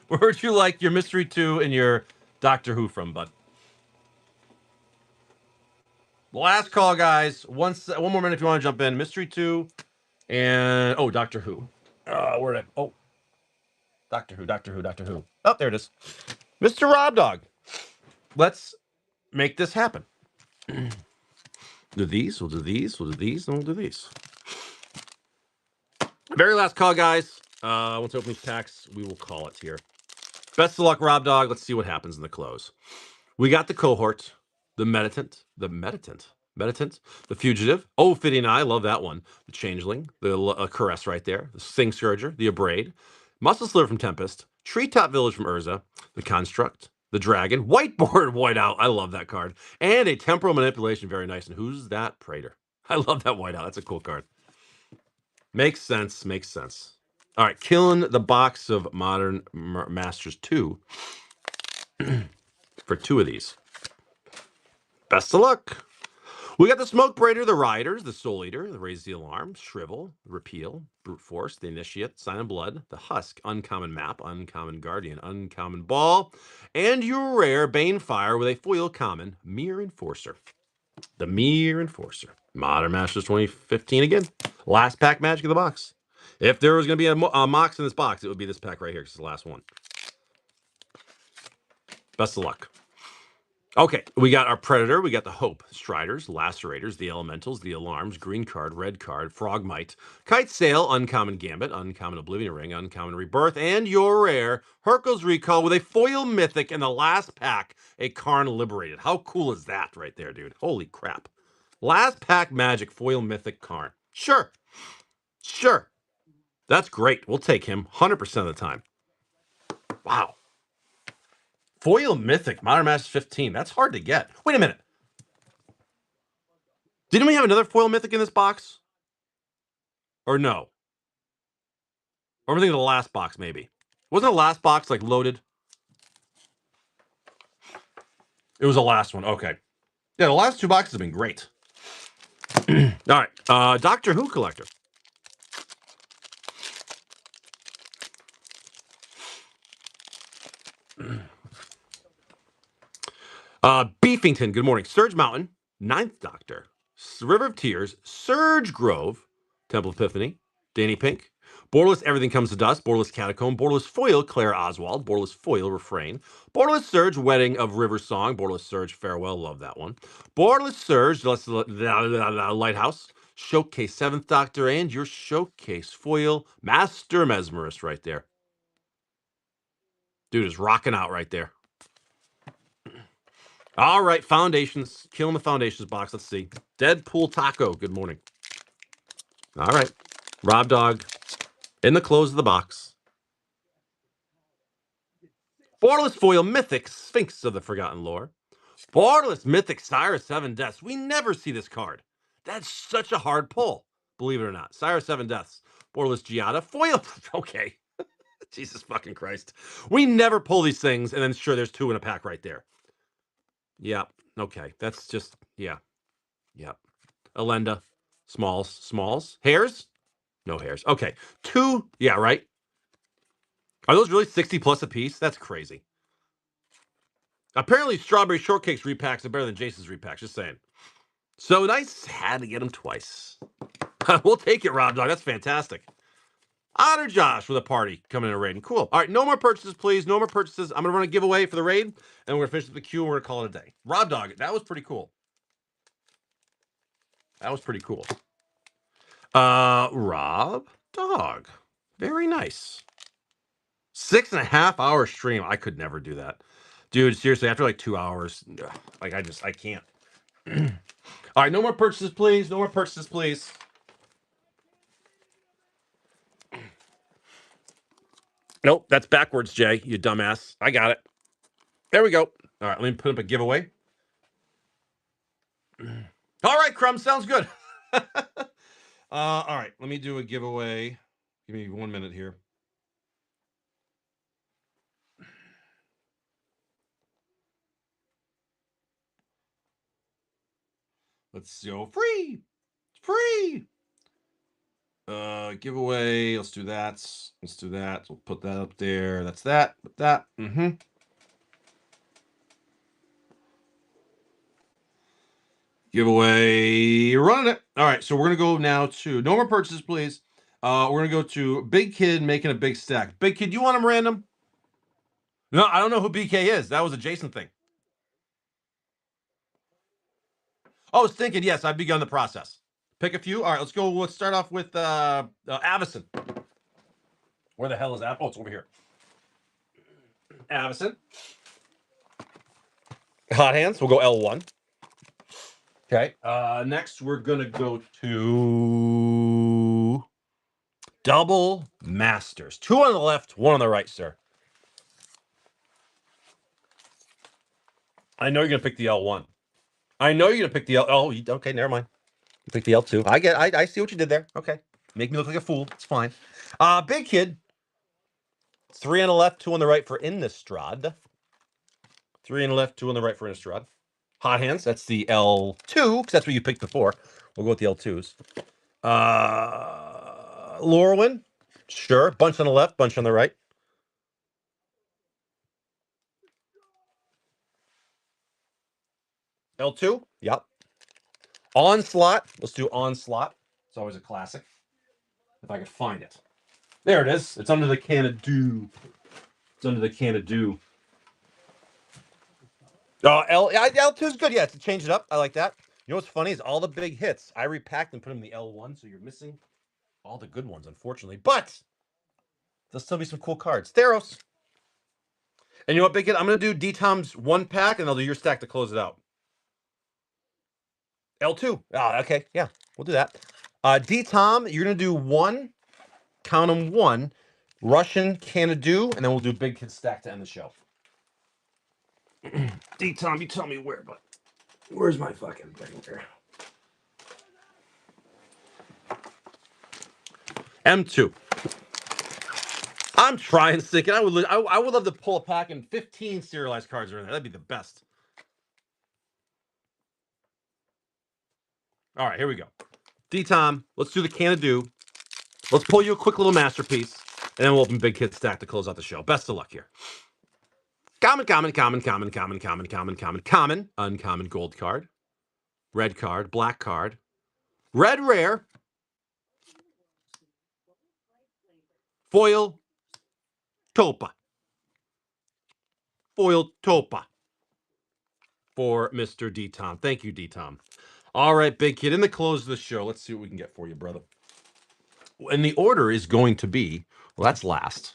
Where'd you like your Mystery 2 and your Doctor Who from, bud? Last call, guys. One more minute if you want to jump in. Mystery 2 and Doctor Who. Where did I? Doctor Who. Oh, there it is. Mr. Rob Dog. Let's make this happen. Do these, we'll do these, we'll do these, and we'll do these. Very last call, guys. Once I open these packs, we will call it here. Best of luck, Rob Dog. Let's see what happens in the close. We got the Cohort, the Meditant, the Fugitive. Oh, Fitting Eye, love that one. The Changeling, the Caress right there. The Sing Scourger, the Abrade. Muscle Sliver from Tempest. Treetop Village from Urza. The Construct, the Dragon. Whiteboard Whiteout. I love that card. And a Temporal Manipulation, very nice. And who's that? Praetor. I love that Whiteout. That's a cool card. Makes sense. Makes sense. All right, killing the box of Modern Masters 2 for 2 of these. Best of luck. We got the Smoke Braider, the Riders, the Soul Eater, the Raise the Alarm, Shrivel, Repeal, Brute Force, the Initiate, Sign of Blood, the Husk, Uncommon Map, Uncommon Guardian, Uncommon Ball, and your rare Banefire with a foil common, Mirror Enforcer. The Mirror Enforcer. Modern Masters 2015 again. Last pack magic of the box. If there was going to be a Mox in this box, it would be this pack right here. It's the last one. Best of luck. Okay, we got our Predator. We got the Hope, Striders, Lacerators, the Elementals, the Alarms, Green Card, Red Card, Frogmite, Kite Sail, Uncommon Gambit, Uncommon Oblivion Ring, Uncommon Rebirth, and your rare Hercules Recall with a foil mythic in the last pack, a Karn Liberated. How cool is that right there, dude? Holy crap. Last pack magic, foil mythic Karn. Sure. Sure. That's great. We'll take him 100% of the time. Wow. Foil Mythic, Modern Masters 15. That's hard to get. Wait a minute. Didn't we have another Foil Mythic in this box? Or no? Or am I thinking of the last box, maybe? Wasn't the last box, like, loaded? It was the last one. Okay. Yeah, the last 2 boxes have been great. All right. Doctor Who Collector. Beefington, good morning. Surge Mountain, 9th Doctor, River of Tears, Surge Grove, Temple Epiphany, Danny Pink, Borderless Everything Comes to Dust, Borderless Catacomb, Borderless Foil, Claire Oswald, Borderless Foil, Refrain, Borderless Surge, Wedding of River Song, Borderless Surge, Farewell, love that one, Borderless Surge, Lighthouse, Showcase 7th Doctor, and your Showcase Foil, Master Mesmerist right there. Dude is rocking out right there. All right, Foundations. Killing the Foundations box. Let's see. Deadpool Taco. Good morning. All right. Rob Dog. In the close of the box. Borderless Foil Mythic Sphinx of the Forgotten Lore. Borderless Mythic Cyrus 7 Deaths. We never see this card. That's such a hard pull. Believe it or not. Cyrus 7 Deaths. Borderless Giada. Foil. Okay. Jesus fucking Christ. We never pull these things, and then sure, there's 2 in a pack right there. Yeah. Okay. That's just, yeah. Yep. Elenda. Smalls. Hairs? No hairs. Okay. 2. Yeah, right. Are those really 60 plus a piece? That's crazy. Apparently, strawberry shortcakes repacks are better than Jason's repacks. Just saying. So nice. Had to get them twice. We'll take it, Rob Dog. That's fantastic. Otter Josh with a party coming in a raid. Cool. All right, no more purchases, please. No more purchases. I'm gonna run a giveaway for the raid, and we're gonna finish the queue. And we're gonna call it a day. Rob Dog, that was pretty cool. That was pretty cool. Rob Dog, very nice. 6.5 hour stream. I could never do that, dude. Seriously, after like 2 hours, like I can't. All right, no more purchases, please. No more purchases, please. Nope, that's backwards, Jay. You dumbass. I got it. There we go. All right, let me put up a giveaway. All right, Crumb, sounds good. All right, let me do a giveaway. Give me 1 minute here. Let's go free. Free. Giveaway. Let's do that. Let's do that. We'll put that up there. That's that. Put that. Mm-hmm. Giveaway. Running it. All right, so we're gonna go now to no more purchases, please. We're gonna go to Big Kid making a big stack. Big Kid, you want him random? No, I don't know who BK is. That was a Jason thing. Oh, I was thinking, yes, I've begun the process. Pick a few. All right, let's go. Let's start off with Avison. Where the hell is that? Oh, it's over here. Avison. Hot hands. We'll go L1. Okay. Next, we're gonna go to Double Masters. 2 on the left, 1 on the right, sir. I know you're gonna pick the L1. I know you're gonna pick the L. Oh, okay, never mind. You pick the L2. I see what you did there. Okay. Make me look like a fool. It's fine. Big Kid. 3 on the left, 2 on the right for Innistrad. 3 on the left, 2 on the right for Innistrad. Hot hands. That's the L2, because that's what you picked before. We'll go with the L2s. Lorwyn. Sure. Bunch on the left, bunch on the right. L2. Yep. Onslaught. Let's do Onslaught. It's always a classic. If I could find it. There it is. It's under the can of dew. It's under the can of dew. L2 is good. Yeah, to change it up. I like that. You know what's funny is all the big hits, I repacked and put them in the L1, so you're missing all the good ones, unfortunately. But there'll still be some cool cards. Theros. And you know what, Big Kid? I'm going to do D-Tom's 1 pack, and I'll do your stack to close it out. L2. Okay. Yeah, we'll do that. D-Tom, you're going to do 1, count them 1, Russian Canadu, and then we'll do Big Kid stack to end the show. D-Tom, you tell me where, but where's my fucking thing here? M2. I'm trying, Sick, and I would love to pull a pack and 15 serialized cards are in there. That'd be the best. All right, here we go. D-Tom, let's do the Canadu. Let's pull you a quick little masterpiece, and then we'll open Big Kid stack to close out the show. Best of luck here. Common, uncommon gold card, red card, black card, red rare, foil, Topa. Foil Topa for Mr. D-Tom. Thank you, D-Tom. All right, Big Kid, in the close of the show, let's see what we can get for you, brother. And the order is going to be, well, that's last.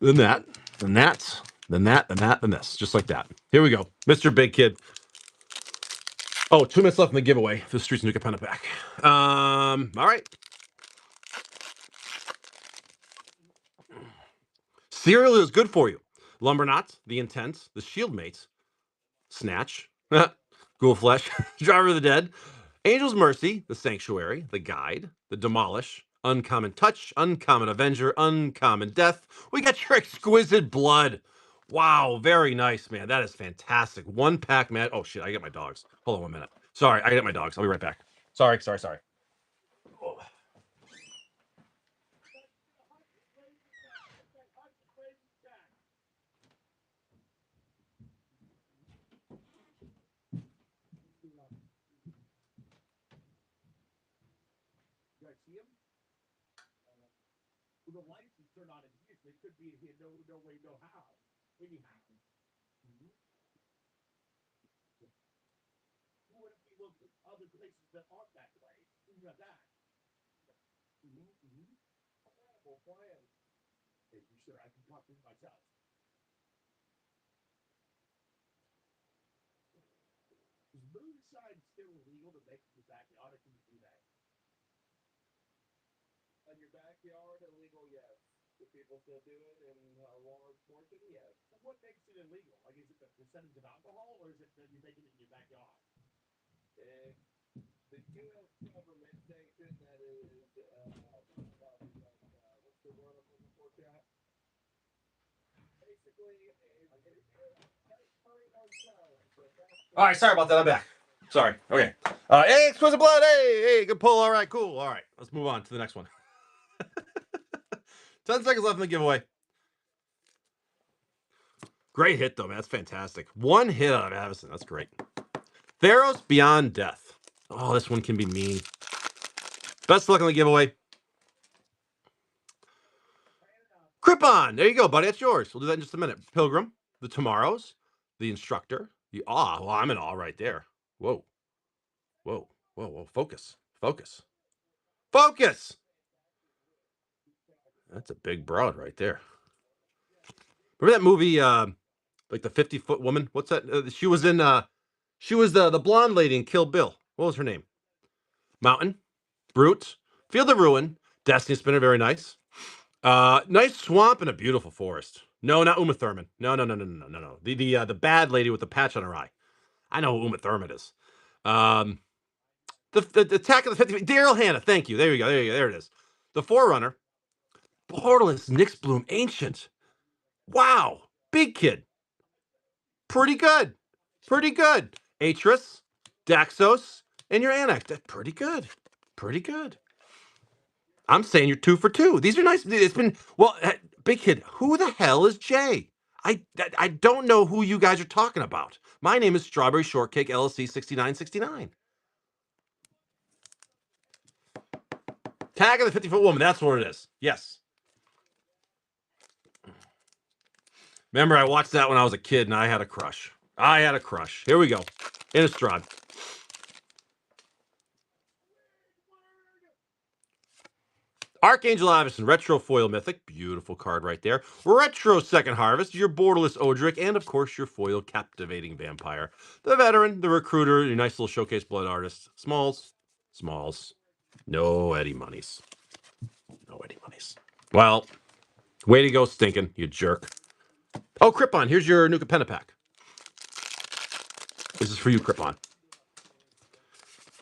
Then that, then that, then that, then that, then this. Just like that. Here we go. Mr. Big Kid. Oh, 2 minutes left in the giveaway for the Streets Nuka Penna pack. All right. Cereal is good for you. Lumberknots, the Intent, the Shieldmates, Snatch, Ghoul Flesh, Driver of the Dead, Angel's Mercy, the Sanctuary, the Guide, the Demolish, Uncommon Touch, Uncommon Avenger, Uncommon Death. We got your Exquisite Blood. Wow, very nice, man. That is fantastic. 1 pack, man. Oh, shit, I get my dogs. Hold on 1 minute. Sorry, I get my dogs. I'll be right back. Sorry. Oh. All right, sorry about that. I'm back. Sorry. Okay. Hey, exquisite blood. Hey, good pull. All right, cool. All right, let's move on to the next one. 10 seconds left in the giveaway. Great hit, though, man. That's fantastic. One hit out of Avison. That's great. Theros Beyond Death. Oh, this one can be mean. Best of luck on the giveaway. Crippon. There you go, buddy. That's yours. We'll do that in just a minute. Pilgrim. The Tomorrows. The Instructor. The Awe. Well, I'm in awe right there. Whoa. Whoa. Whoa. Whoa. Focus. Focus. Focus. That's a big broad right there. Remember that movie, like the 50-foot woman? What's that? She was in. She was the blonde lady in Kill Bill. What was her name? Mountain, Brute, Field of Ruin, Destiny Spinner. Very nice. Nice swamp and a beautiful forest. No, not Uma Thurman. No. The bad lady with the patch on her eye. I know who Uma Thurman is. The Attack of the 50. Daryl Hannah. Thank you. There you go. There it is. The Forerunner. Borderlands, Nyx Bloom, Ancient. Wow. Big Kid. Pretty good. Pretty good. Atris, Daxos, and your Annex. That's pretty good. Pretty good. I'm saying you're 2 for 2. These are nice. It's been, well, Big Kid, who the hell is Jay? I don't know who you guys are talking about. My name is Strawberry Shortcake LLC 6969. Tag of the 50-foot woman. That's what it is. Yes. Remember, I watched that when I was a kid, and I had a crush. Here we go. Innistrad. Archangel Avison, Retro Foil Mythic. Beautiful card right there. Retro Second Harvest, your Borderless Odric, and of course your foil Captivating Vampire. The Veteran, the Recruiter, your nice little Showcase Blood Artist. Smalls. No Eddie Monies. Well, way to go, Stinking, you jerk. Oh, Crippon, here's your Nuka Pennapack. This is for you, Crippon.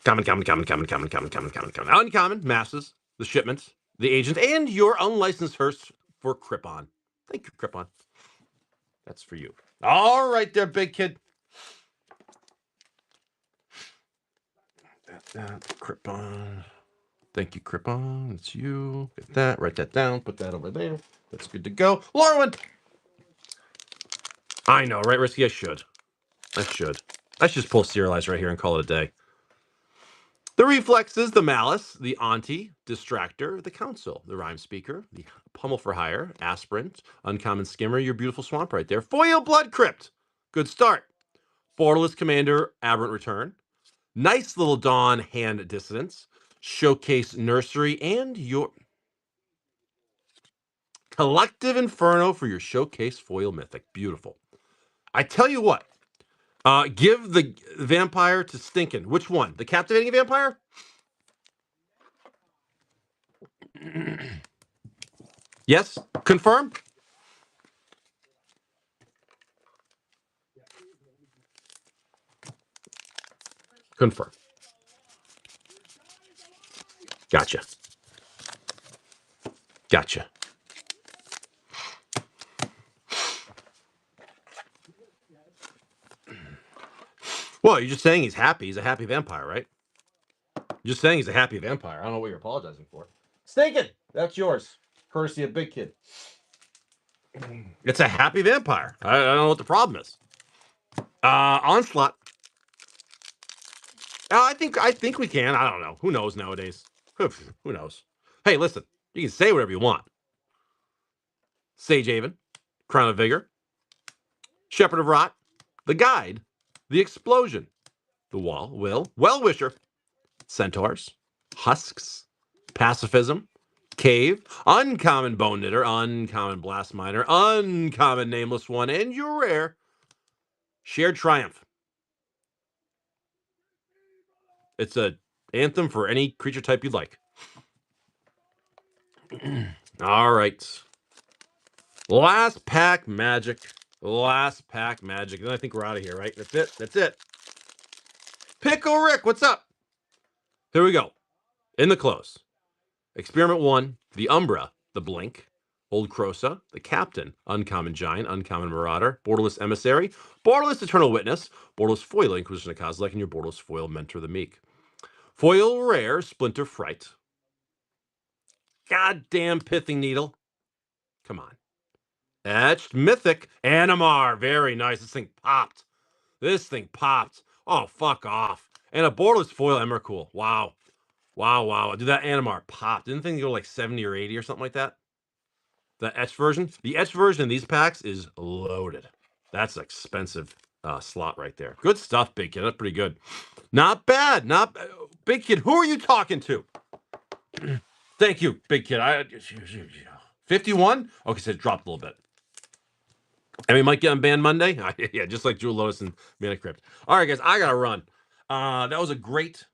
Common. Uncommon, Masses, the Shipments, the Agent, and your unlicensed hearse for Crippon. Thank you, Crippon. That's for you. All right there, Big Kid. Crippon. Thank you, Crippon. It's you. Get that. Write that down. Put that over there. That's good to go. Lorwyn! I know, right, Risky? I should. I should just pull Serialize right here and call it a day. The Reflexes, the Malice, the Auntie, Distractor, the Council, the Rhyme Speaker, the Pummel for Hire, Aspirant, Uncommon Skimmer, your beautiful swamp right there. Foil Blood Crypt. Good start. Borderless Commander, Aberrant Return. Nice little Dawn Hand Dissonance. Showcase Nursery, and your Collective Inferno for your Showcase Foil Mythic. Beautiful. I tell you what. Give the Vampire to Stinkin'. Which one? The Captivating Vampire? Yes. Confirm? Confirm. Gotcha. Well, you're just saying he's happy. He's a happy vampire, right? You're just saying he's a happy vampire. I don't know what you're apologizing for. Stinkin'! That's yours. Courtesy of Big Kid. It's a happy vampire. I don't know what the problem is. Onslaught. I think we can. I don't know. Who knows nowadays? Who knows? Hey, listen, you can say whatever you want. Sagehaven, Crown of Vigor, Shepherd of Rot, The Guide, The Explosion, The Wall, Will, Well-Wisher, Centaurs, Husks, Pacifism, Cave, Uncommon Bone Knitter, Uncommon Blast Miner, Uncommon Nameless One, and your rare Shared Triumph. It's a anthem for any creature type you'd like. All right. Last pack magic. Last pack magic. Then I think we're out of here, right? That's it. That's it. Pickle Rick, what's up? Here we go. In the close. Experiment 1, the Umbra, the Blink, Old Crosa, the Captain, Uncommon Giant, Uncommon Marauder, Borderless Emissary, Borderless Eternal Witness, Borderless Foil Inquisition of Kozilek, and your Borderless Foil Mentor the Meek. Foil Rare, Splinter Fright. Goddamn Pithing Needle. Come on. Etched Mythic, Animar. Very nice. This thing popped. This thing popped. Oh, fuck off. And a Borderless Foil Emrakul. Wow. Wow, wow. Dude, that Animar popped. Didn't think go like 70 or 80 or something like that? The etched version? The etched version in these packs is loaded. That's an expensive slot right there. Good stuff, Big Kid. That's pretty good. Not bad. Not Big Kid, who are you talking to? Thank you, Big Kid. 51? Okay, so it dropped a little bit. And we might get on banned Monday. Yeah, just like Jewel Lotus and Mana Crypt. All right, guys, I gotta run. That was a great.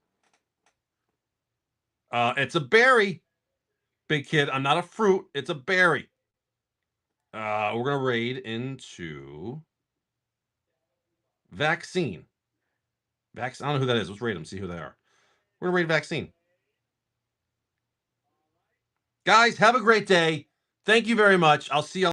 It's a berry, Big Kid. I'm not a fruit. It's a berry. We're gonna raid into Vaccine. I don't know who that is. Let's raid them. See who they are. We're gonna raid Vaccine. Guys, have a great day. Thank you very much. I'll see you.